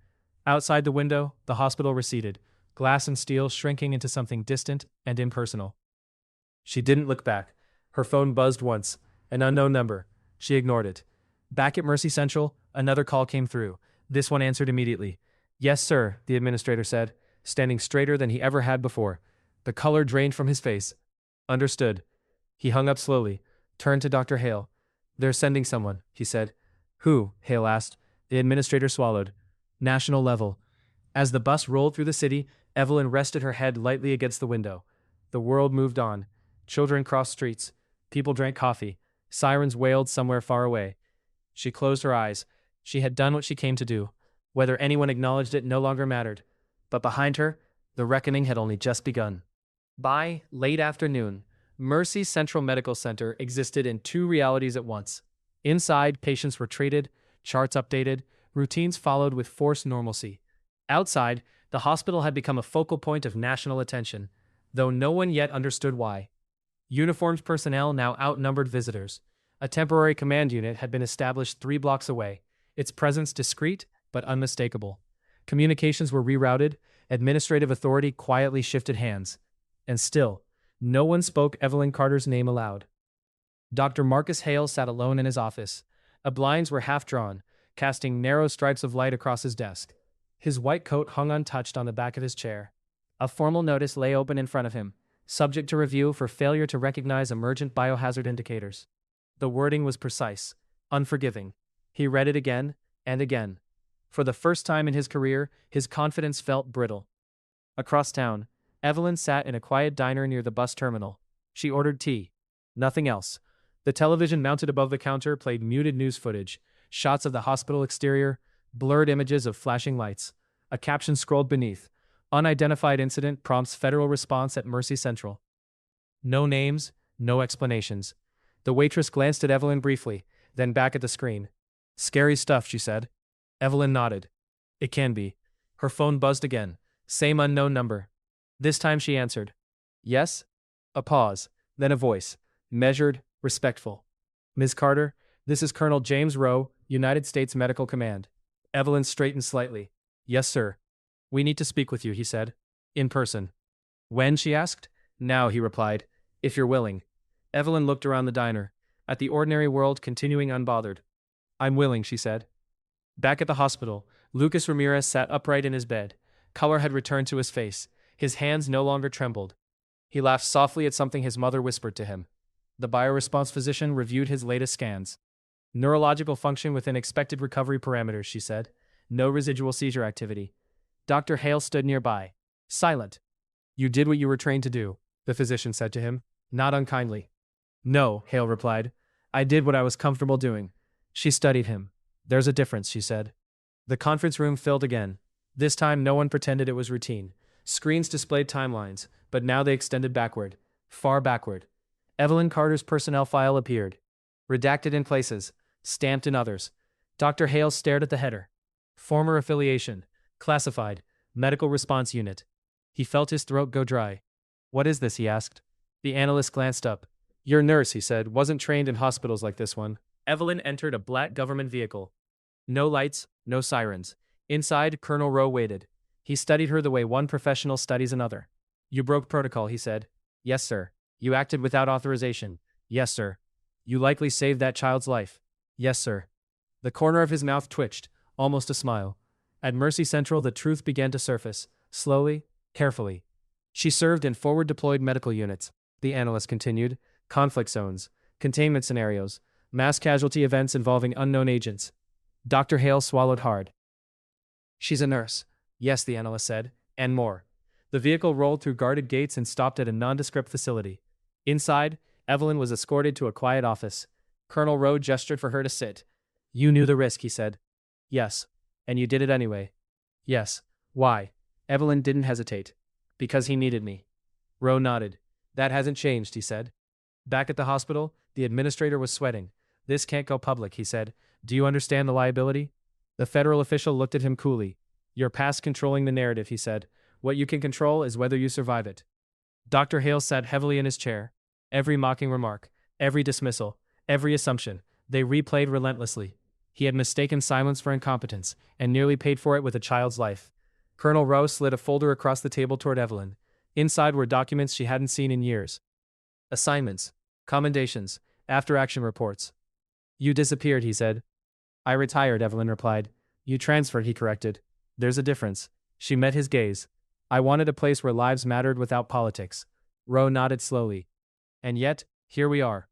Outside the window, the hospital receded, glass and steel shrinking into something distant and impersonal. She didn't look back. Her phone buzzed once, an unknown number. She ignored it. Back at Mercy Central, another call came through. This one answered immediately. Yes, sir, the administrator said, standing straighter than he ever had before. The color drained from his face. Understood. He hung up slowly, turned to Dr. Hale. They're sending someone, he said. Who? Hale asked. The administrator swallowed. National level. As the bus rolled through the city, Evelyn rested her head lightly against the window. The world moved on. Children crossed streets. People drank coffee. Sirens wailed somewhere far away. She closed her eyes. She had done what she came to do. Whether anyone acknowledged it no longer mattered. But behind her, the reckoning had only just begun. By late afternoon, Mercy Central Medical Center existed in two realities at once. Inside, patients were treated, charts updated, routines followed with forced normalcy. Outside, the hospital had become a focal point of national attention, though no one yet understood why. Uniformed personnel now outnumbered visitors. A temporary command unit had been established 3 blocks away, its presence discreet but unmistakable. Communications were rerouted, administrative authority quietly shifted hands. And still, no one spoke Evelyn Carter's name aloud. Dr. Marcus Hale sat alone in his office. The blinds were half drawn, casting narrow stripes of light across his desk. His white coat hung untouched on the back of his chair. A formal notice lay open in front of him, subject to review for failure to recognize emergent biohazard indicators. The wording was precise, unforgiving. He read it again and again. For the first time in his career, his confidence felt brittle. Across town, Evelyn sat in a quiet diner near the bus terminal. She ordered tea. Nothing else. The television mounted above the counter played muted news footage, shots of the hospital exterior, blurred images of flashing lights. A caption scrolled beneath. Unidentified incident prompts federal response at Mercy Central. No names, no explanations. The waitress glanced at Evelyn briefly, then back at the screen. Scary stuff, she said. Evelyn nodded. It can be. Her phone buzzed again. Same unknown number. This time she answered. Yes? A pause, then a voice. Measured, respectful. Ms. Carter, this is Colonel James Rowe, United States Medical Command. Evelyn straightened slightly. Yes, sir. We need to speak with you, he said. In person. When, she asked. Now, he replied. If you're willing. Evelyn looked around the diner, at the ordinary world continuing unbothered. I'm willing, she said. Back at the hospital, Lucas Ramirez sat upright in his bed. Color had returned to his face. His hands no longer trembled. He laughed softly at something his mother whispered to him. The bioresponse physician reviewed his latest scans. Neurological function within expected recovery parameters, she said. No residual seizure activity. Dr. Hale stood nearby, silent. You did what you were trained to do, the physician said to him, not unkindly. No, Hale replied. I did what I was comfortable doing. She studied him. There's a difference, she said. The conference room filled again. This time no one pretended it was routine. Screens displayed timelines, but now they extended backward. Far backward. Evelyn Carter's personnel file appeared. Redacted in places, stamped in others. Dr. Hale stared at the header. Former affiliation. Classified. Medical Response Unit. He felt his throat go dry. What is this, he asked. The analyst glanced up. Your nurse, he said, wasn't trained in hospitals like this one. Evelyn entered a black government vehicle. No lights, no sirens. Inside, Colonel Rowe waited. He studied her the way one professional studies another. You broke protocol, he said. Yes, sir. You acted without authorization. Yes, sir. You likely saved that child's life. Yes, sir. The corner of his mouth twitched, almost a smile. At Mercy Central, the truth began to surface, slowly, carefully. She served in forward-deployed medical units, the analyst continued, conflict zones, containment scenarios, mass casualty events involving unknown agents. Dr. Hale swallowed hard. She's a nurse. Yes, the analyst said, and more. The vehicle rolled through guarded gates and stopped at a nondescript facility. Inside, Evelyn was escorted to a quiet office. Colonel Rowe gestured for her to sit. You knew the risk, he said. Yes. And you did it anyway. Yes. Why? Evelyn didn't hesitate. Because he needed me. Rowe nodded. That hasn't changed, he said. Back at the hospital, the administrator was sweating. This can't go public, he said. Do you understand the liability? The federal official looked at him coolly. You're past controlling the narrative, he said. What you can control is whether you survive it. Dr. Hale sat heavily in his chair. Every mocking remark, every dismissal, every assumption, they replayed relentlessly. He had mistaken silence for incompetence, and nearly paid for it with a child's life. Colonel Rowe slid a folder across the table toward Evelyn. Inside were documents she hadn't seen in years. Assignments, commendations, after-action reports. You disappeared, he said. I retired, Evelyn replied. You transferred, he corrected. There's a difference. She met his gaze. I wanted a place where lives mattered without politics. Rowe nodded slowly. And yet, here we are.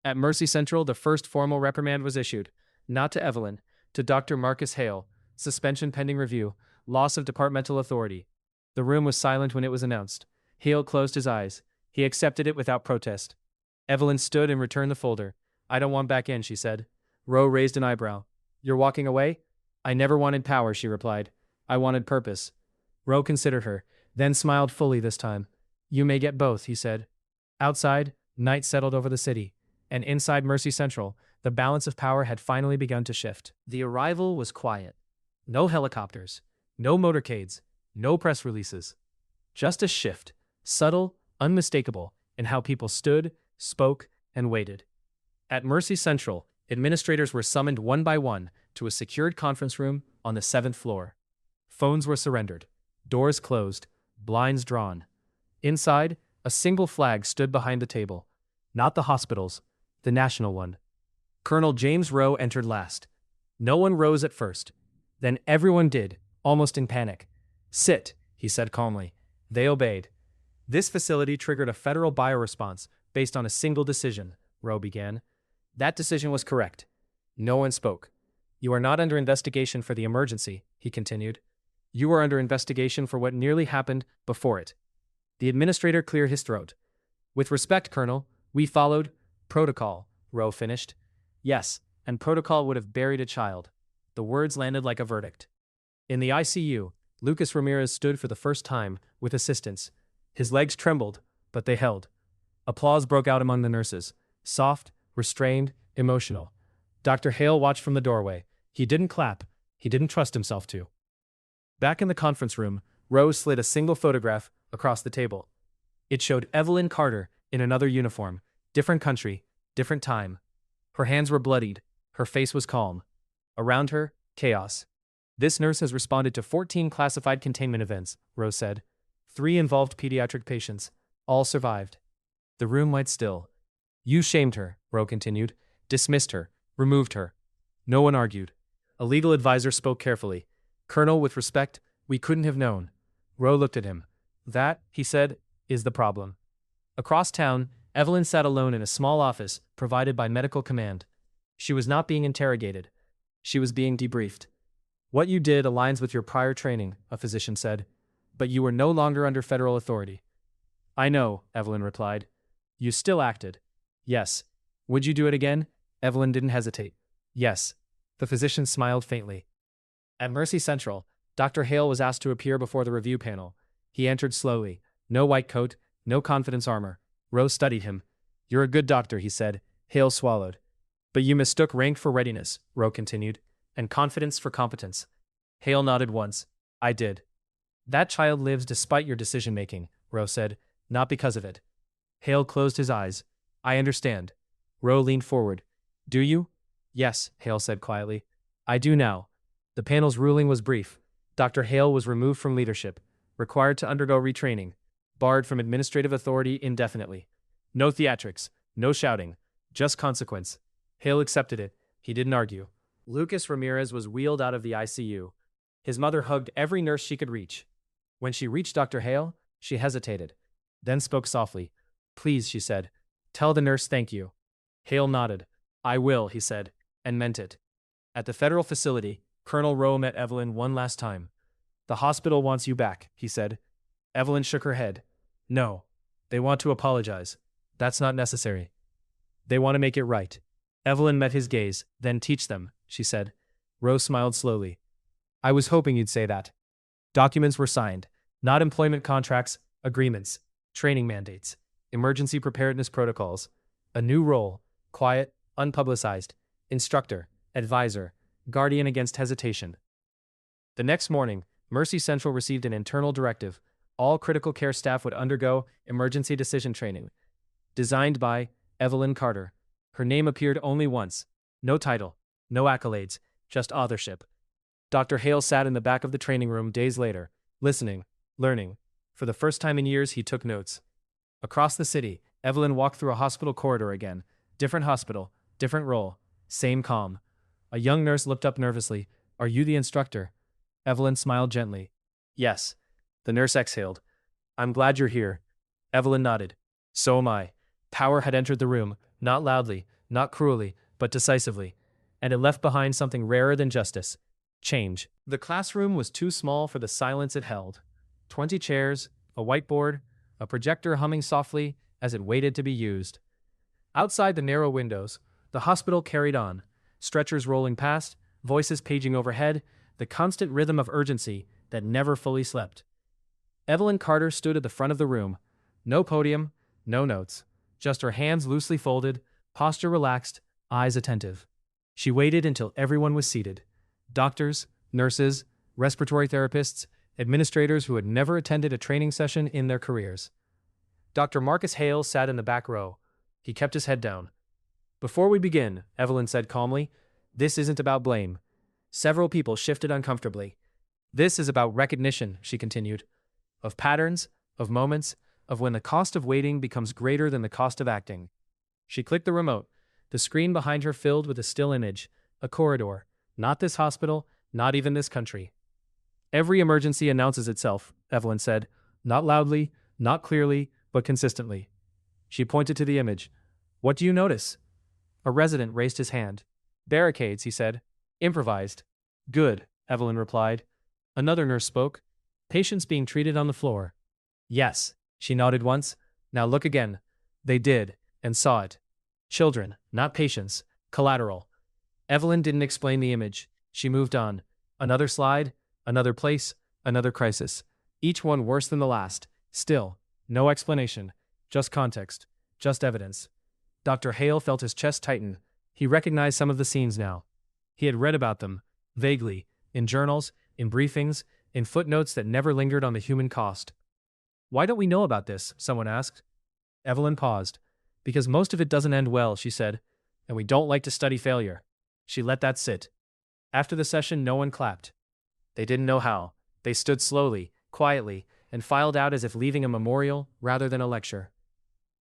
At Mercy Central, the first formal reprimand was issued. Not to Evelyn, to Dr. Marcus Hale. Suspension pending review. Loss of departmental authority. The room was silent when it was announced. Hale closed his eyes. He accepted it without protest. Evelyn stood and returned the folder. I don't want back in, she said. Rowe raised an eyebrow. You're walking away? I never wanted power, she replied. I wanted purpose. Rowe considered her, then smiled fully this time. You may get both, he said. Outside, night settled over the city, and inside Mercy Central, the balance of power had finally begun to shift. The arrival was quiet. No helicopters, no motorcades, no press releases. Just a shift, subtle, unmistakable, in how people stood, spoke, and waited. At Mercy Central, administrators were summoned one by one to a secured conference room on the 7th floor. Phones were surrendered, doors closed, blinds drawn. Inside, a single flag stood behind the table. Not the hospital's, the national one. Colonel James Rowe entered last. No one rose at first. Then everyone did, almost in panic. Sit, he said calmly. They obeyed. This facility triggered a federal bioresponse based on a single decision, Rowe began. That decision was correct. No one spoke. You are not under investigation for the emergency, he continued. You are under investigation for what nearly happened before it. The administrator cleared his throat. With respect, Colonel, we followed protocol, Rowe finished. Yes, and protocol would have buried a child. The words landed like a verdict. In the ICU, Lucas Ramirez stood for the first time, with assistants. His legs trembled, but they held. Applause broke out among the nurses. Soft, restrained, emotional. Dr. Hale watched from the doorway. He didn't clap. He didn't trust himself to. Back in the conference room, Rose slid a single photograph across the table. It showed Evelyn Carter in another uniform, different country, different time. Her hands were bloodied. Her face was calm. Around her, chaos. This nurse has responded to 14 classified containment events, Rose said. 3 involved pediatric patients. All survived. The room went still. You shamed her, Rowe continued, dismissed her, removed her. No one argued. A legal advisor spoke carefully. Colonel, with respect, we couldn't have known. Rowe looked at him. That, he said, is the problem. Across town, Evelyn sat alone in a small office provided by Medical Command. She was not being interrogated. She was being debriefed. What you did aligns with your prior training, a physician said, but you were no longer under federal authority. I know, Evelyn replied. You still acted. Yes. Would you do it again? Evelyn didn't hesitate. Yes. The physician smiled faintly. At Mercy Central, Dr. Hale was asked to appear before the review panel. He entered slowly. No white coat, no confidence armor. Rose studied him. You're a good doctor, he said. Hale swallowed. But you mistook rank for readiness, Rowe continued, and confidence for competence. Hale nodded once. I did. That child lives despite your decision-making, Rowe said, not because of it. Hale closed his eyes. I understand. Rowe leaned forward. Do you? Yes, Hale said quietly. I do now. The panel's ruling was brief. Dr. Hale was removed from leadership, required to undergo retraining, barred from administrative authority indefinitely. No theatrics, no shouting, just consequence. Hale accepted it. He didn't argue. Lucas Ramirez was wheeled out of the ICU. His mother hugged every nurse she could reach. When she reached Dr. Hale, she hesitated, then spoke softly. Please, she said, tell the nurse thank you. Hale nodded. I will, he said, and meant it. At the federal facility, Colonel Rowe met Evelyn one last time. The hospital wants you back, he said. Evelyn shook her head. No. They want to apologize. That's not necessary. They want to make it right. Evelyn met his gaze. Then teach them, she said. Rowe smiled slowly. I was hoping you'd say that. Documents were signed. Not employment contracts, agreements, training mandates, emergency preparedness protocols. A new role, quiet, unpublicized, instructor, advisor, guardian against hesitation. The next morning, Mercy Central received an internal directive. All critical care staff would undergo emergency decision training. Designed by Evelyn Carter. Her name appeared only once. No title, no accolades, just authorship. Dr. Hale sat in the back of the training room days later, listening, learning. For the first time in years, he took notes. Across the city, Evelyn walked through a hospital corridor again. Different hospital, different role, same calm. A young nurse looked up nervously. Are you the instructor? Evelyn smiled gently. Yes. The nurse exhaled. I'm glad you're here. Evelyn nodded. So am I. Power had entered the room, not loudly, not cruelly, but decisively. And it left behind something rarer than justice. Change. The classroom was too small for the silence it held. 20 chairs, a whiteboard, a projector humming softly as it waited to be used. Outside the narrow windows, the hospital carried on, stretchers rolling past, voices paging overhead, the constant rhythm of urgency that never fully slept. Evelyn Carter stood at the front of the room. No podium, no notes, just her hands loosely folded, posture relaxed, eyes attentive. She waited until everyone was seated. Doctors, nurses, respiratory therapists, administrators who had never attended a training session in their careers. Dr. Marcus Hale sat in the back row. He kept his head down. Before we begin, Evelyn said calmly, this isn't about blame. Several people shifted uncomfortably. This is about recognition, she continued, of patterns, of moments, of when the cost of waiting becomes greater than the cost of acting. She clicked the remote. The screen behind her filled with a still image, a corridor. Not this hospital, not even this country. Every emergency announces itself, Evelyn said, not loudly, not clearly, but consistently. She pointed to the image. What do you notice? A resident raised his hand. Barricades, he said. Improvised. Good, Evelyn replied. Another nurse spoke. Patients being treated on the floor. Yes, she nodded once. Now look again. They did, and saw it. Children, not patients. Collateral. Evelyn didn't explain the image. She moved on. Another slide, another place, another crisis. Each one worse than the last. Still, no explanation. Just context. Just evidence. Dr. Hale felt his chest tighten. He recognized some of the scenes now. He had read about them, vaguely, in journals, in briefings, in footnotes that never lingered on the human cost. Why don't we know about this? Someone asked. Evelyn paused. Because most of it doesn't end well, she said, and we don't like to study failure. She let that sit. After the session, no one clapped. They didn't know how. They stood slowly, quietly, and filed out as if leaving a memorial rather than a lecture.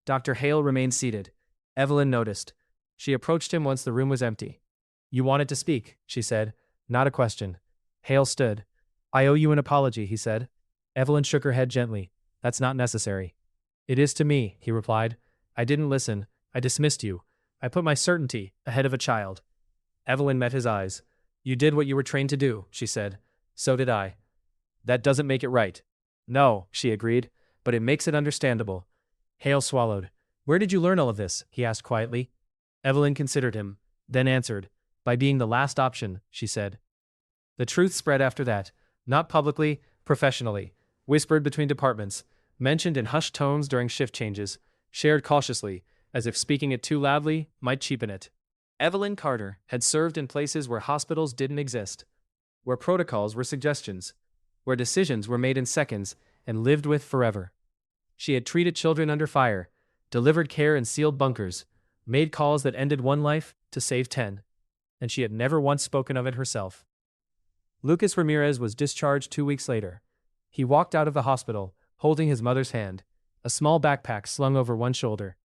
Dr. Hale remained seated. Evelyn noticed. She approached him once the room was empty. You wanted to speak, she said. Not a question. Hale stood. I owe you an apology, he said. Evelyn shook her head gently. That's not necessary. It is to me, he replied. I didn't listen. I dismissed you. I put my certainty ahead of a child. Evelyn met his eyes. You did what you were trained to do, she said. So did I. That doesn't make it right. No, she agreed, but it makes it understandable. Hale swallowed. Where did you learn all of this? He asked quietly. Evelyn considered him, then answered. By being the last option, she said. The truth spread after that, not publicly, professionally, whispered between departments, mentioned in hushed tones during shift changes, shared cautiously, as if speaking it too loudly might cheapen it. Evelyn Carter had served in places where hospitals didn't exist, where protocols were suggestions, where decisions were made in seconds and lived with forever. She had treated children under fire, delivered care in sealed bunkers, made calls that ended one life to save 10, and she had never once spoken of it herself. Lucas Ramirez was discharged 2 weeks later. He walked out of the hospital, holding his mother's hand, a small backpack slung over one shoulder.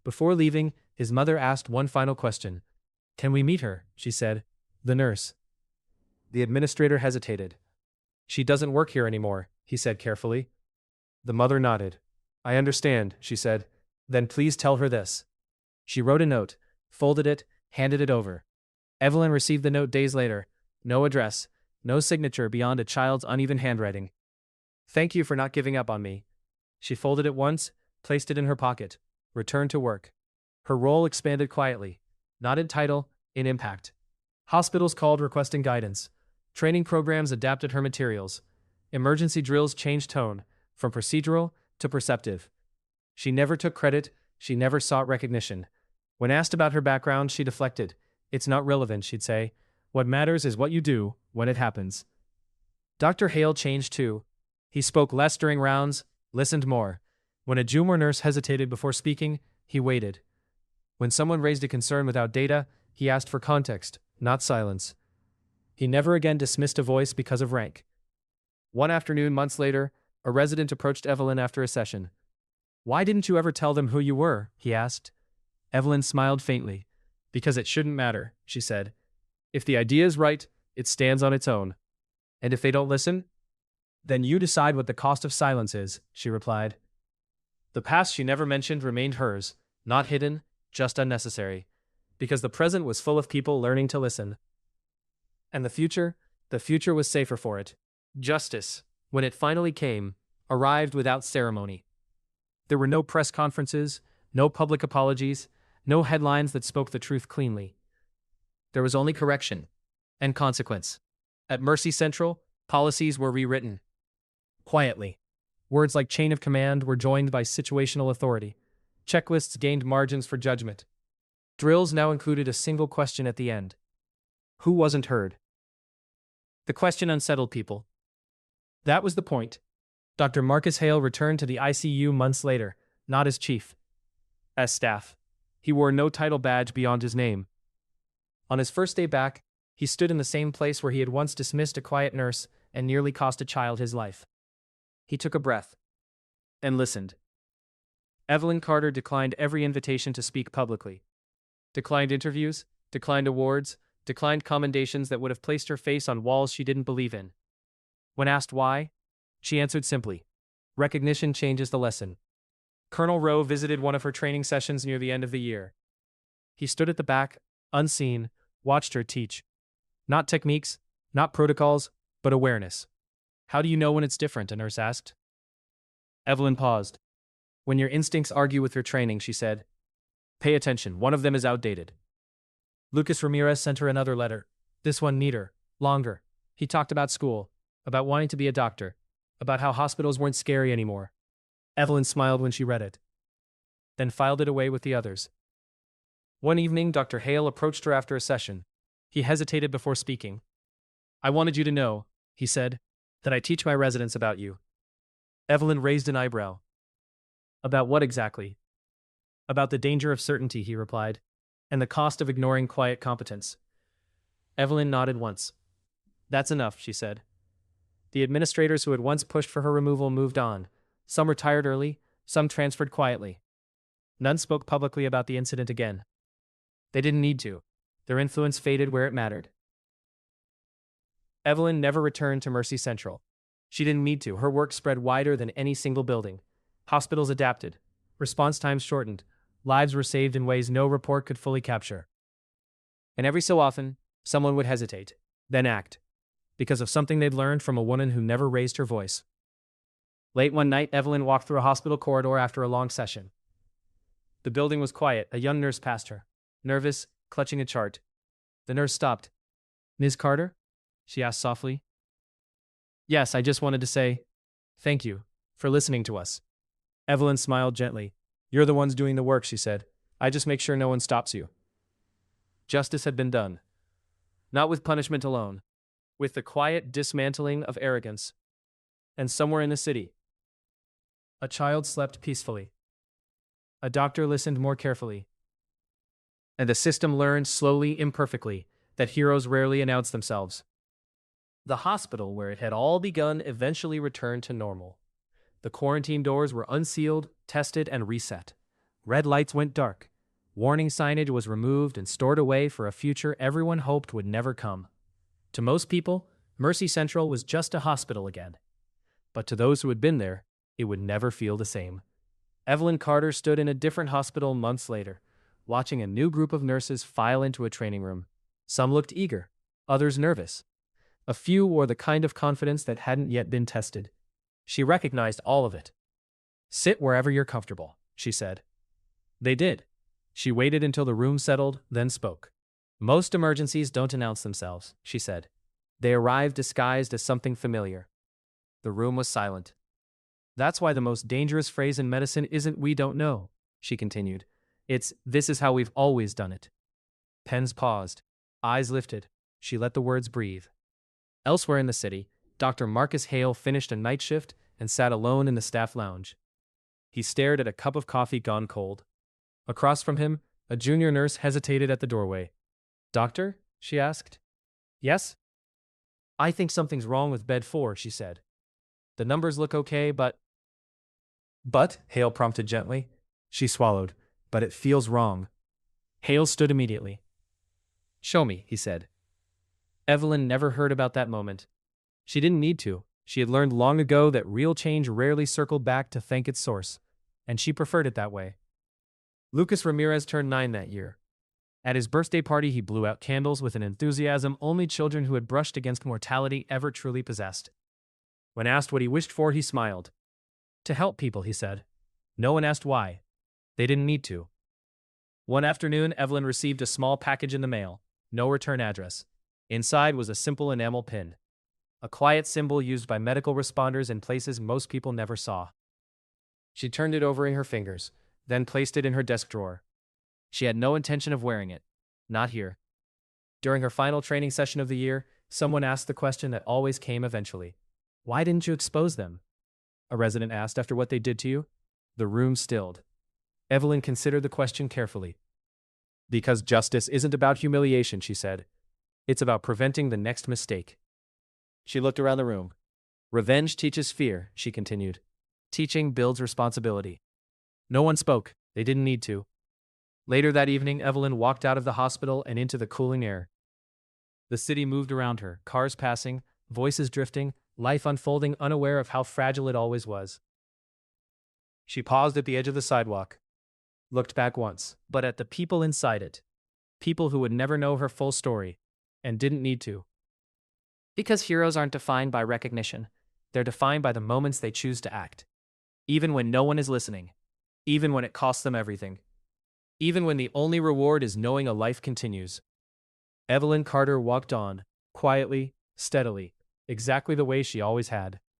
Before leaving, his mother asked one final question. Can we meet her? She said. The nurse. The administrator hesitated. She doesn't work here anymore, he said carefully. The mother nodded. I understand, she said. Then please tell her this. She wrote a note, folded it, handed it over. Evelyn received the note days later. No address, no signature beyond a child's uneven handwriting. Thank you for not giving up on me. She folded it once, placed it in her pocket, returned to work. Her role expanded quietly, not in title, in impact. Hospitals called requesting guidance. Training programs adapted her materials. Emergency drills changed tone, from procedural to perceptive. She never took credit, she never sought recognition. When asked about her background, she deflected. It's not relevant, she'd say. What matters is what you do when it happens. Dr. Hale changed too. He spoke less during rounds, listened more. When a junior nurse hesitated before speaking, he waited. When someone raised a concern without data, he asked for context, not silence. He never again dismissed a voice because of rank. One afternoon, months later, a resident approached Evelyn after a session. Why didn't you ever tell them who you were? He asked. Evelyn smiled faintly. Because it shouldn't matter, she said. If the idea is right, it stands on its own. And if they don't listen? Then you decide what the cost of silence is, she replied. The past she never mentioned remained hers, not hidden, just unnecessary. Because the present was full of people learning to listen. And the future was safer for it. Justice, when it finally came, arrived without ceremony. There were no press conferences, no public apologies, no headlines that spoke the truth cleanly. There was only correction and consequence. At Mercy Central, policies were rewritten. Quietly. Words like chain of command were joined by situational authority. Checklists gained margins for judgment. Drills now included a single question at the end. Who wasn't heard? The question unsettled people. That was the point. Dr. Marcus Hale returned to the ICU months later, not as chief. As staff. He wore no title badge beyond his name. On his first day back, he stood in the same place where he had once dismissed a quiet nurse and nearly cost a child his life. He took a breath and listened. Evelyn Carter declined every invitation to speak publicly. Declined interviews, declined awards, declined commendations that would have placed her face on walls she didn't believe in. When asked why, she answered simply, recognition changes the lesson. Colonel Rowe visited one of her training sessions near the end of the year. He stood at the back, unseen, watched her teach. Not techniques, not protocols, but awareness. How do you know when it's different? A nurse asked. Evelyn paused. When your instincts argue with your training, she said. Pay attention, one of them is outdated. Lucas Ramirez sent her another letter. This one neater, longer. He talked about school, about wanting to be a doctor, about how hospitals weren't scary anymore. Evelyn smiled when she read it, then filed it away with the others. One evening, Dr. Hale approached her after a session. He hesitated before speaking. I wanted you to know, he said, that I teach my residents about you. Evelyn raised an eyebrow. About what exactly? About the danger of certainty, he replied, and the cost of ignoring quiet competence. Evelyn nodded once. That's enough, she said. The administrators who had once pushed for her removal moved on. Some retired early, some transferred quietly. None spoke publicly about the incident again. They didn't need to. Their influence faded where it mattered. Evelyn never returned to Mercy Central. She didn't need to. Her work spread wider than any single building. Hospitals adapted. Response times shortened. Lives were saved in ways no report could fully capture. And every so often, someone would hesitate, then act, because of something they'd learned from a woman who never raised her voice. Late one night, Evelyn walked through a hospital corridor after a long session. The building was quiet. A young nurse passed her, nervous, clutching a chart. The nurse stopped. "Ms. Carter?" she asked softly. "Yes, I just wanted to say thank you for listening to us." Evelyn smiled gently. "You're the ones doing the work," she said. "I just make sure no one stops you." Justice had been done. Not with punishment alone, with the quiet dismantling of arrogance. And somewhere in the city, a child slept peacefully. A doctor listened more carefully. And the system learned slowly, imperfectly, that heroes rarely announce themselves. The hospital where it had all begun eventually returned to normal. The quarantine doors were unsealed, tested, and reset. Red lights went dark. Warning signage was removed and stored away for a future everyone hoped would never come. To most people, Mercy Central was just a hospital again. But to those who had been there, it would never feel the same. Evelyn Carter stood in a different hospital months later, watching a new group of nurses file into a training room. Some looked eager, others nervous. A few wore the kind of confidence that hadn't yet been tested. She recognized all of it. "Sit wherever you're comfortable," she said. They did. She waited until the room settled, then spoke. "Most emergencies don't announce themselves," she said. "They arrive disguised as something familiar." The room was silent. "That's why the most dangerous phrase in medicine isn't 'we don't know,'" she continued. "It's 'this is how we've always done it.'" Pens paused. Eyes lifted. She let the words breathe. Elsewhere in the city, Dr. Marcus Hale finished a night shift and sat alone in the staff lounge. He stared at a cup of coffee gone cold. Across from him, a junior nurse hesitated at the doorway. "Doctor?" she asked. "Yes?" "I think something's wrong with bed 4, she said. "The numbers look okay, but—" "But?" Hale prompted gently. She swallowed. "But it feels wrong." Hale stood immediately. "Show me," he said. Evelyn never heard about that moment. She didn't need to. She had learned long ago that real change rarely circled back to thank its source, and she preferred it that way. Lucas Ramirez turned 9 that year. At his birthday party, he blew out candles with an enthusiasm only children who had brushed against mortality ever truly possessed. When asked what he wished for, he smiled. "To help people," he said. No one asked why. They didn't need to. One afternoon, Evelyn received a small package in the mail. No return address. Inside was a simple enamel pin. A quiet symbol used by medical responders in places most people never saw. She turned it over in her fingers, then placed it in her desk drawer. She had no intention of wearing it. Not here. During her final training session of the year, someone asked the question that always came eventually. "Why didn't you expose them?" a resident asked after what they did to you. The room stilled. Evelyn considered the question carefully. "Because justice isn't about humiliation," she said. "It's about preventing the next mistake." She looked around the room. "Revenge teaches fear," she continued. "Teaching builds responsibility." No one spoke. They didn't need to. Later that evening, Evelyn walked out of the hospital and into the cooling air. The city moved around her, cars passing, voices drifting, life unfolding, unaware of how fragile it always was. She paused at the edge of the sidewalk, looked back once, but at the people inside it. People who would never know her full story, and didn't need to. Because heroes aren't defined by recognition. They're defined by the moments they choose to act. Even when no one is listening. Even when it costs them everything. Even when the only reward is knowing a life continues. Evelyn Carter walked on, quietly, steadily, exactly the way she always had.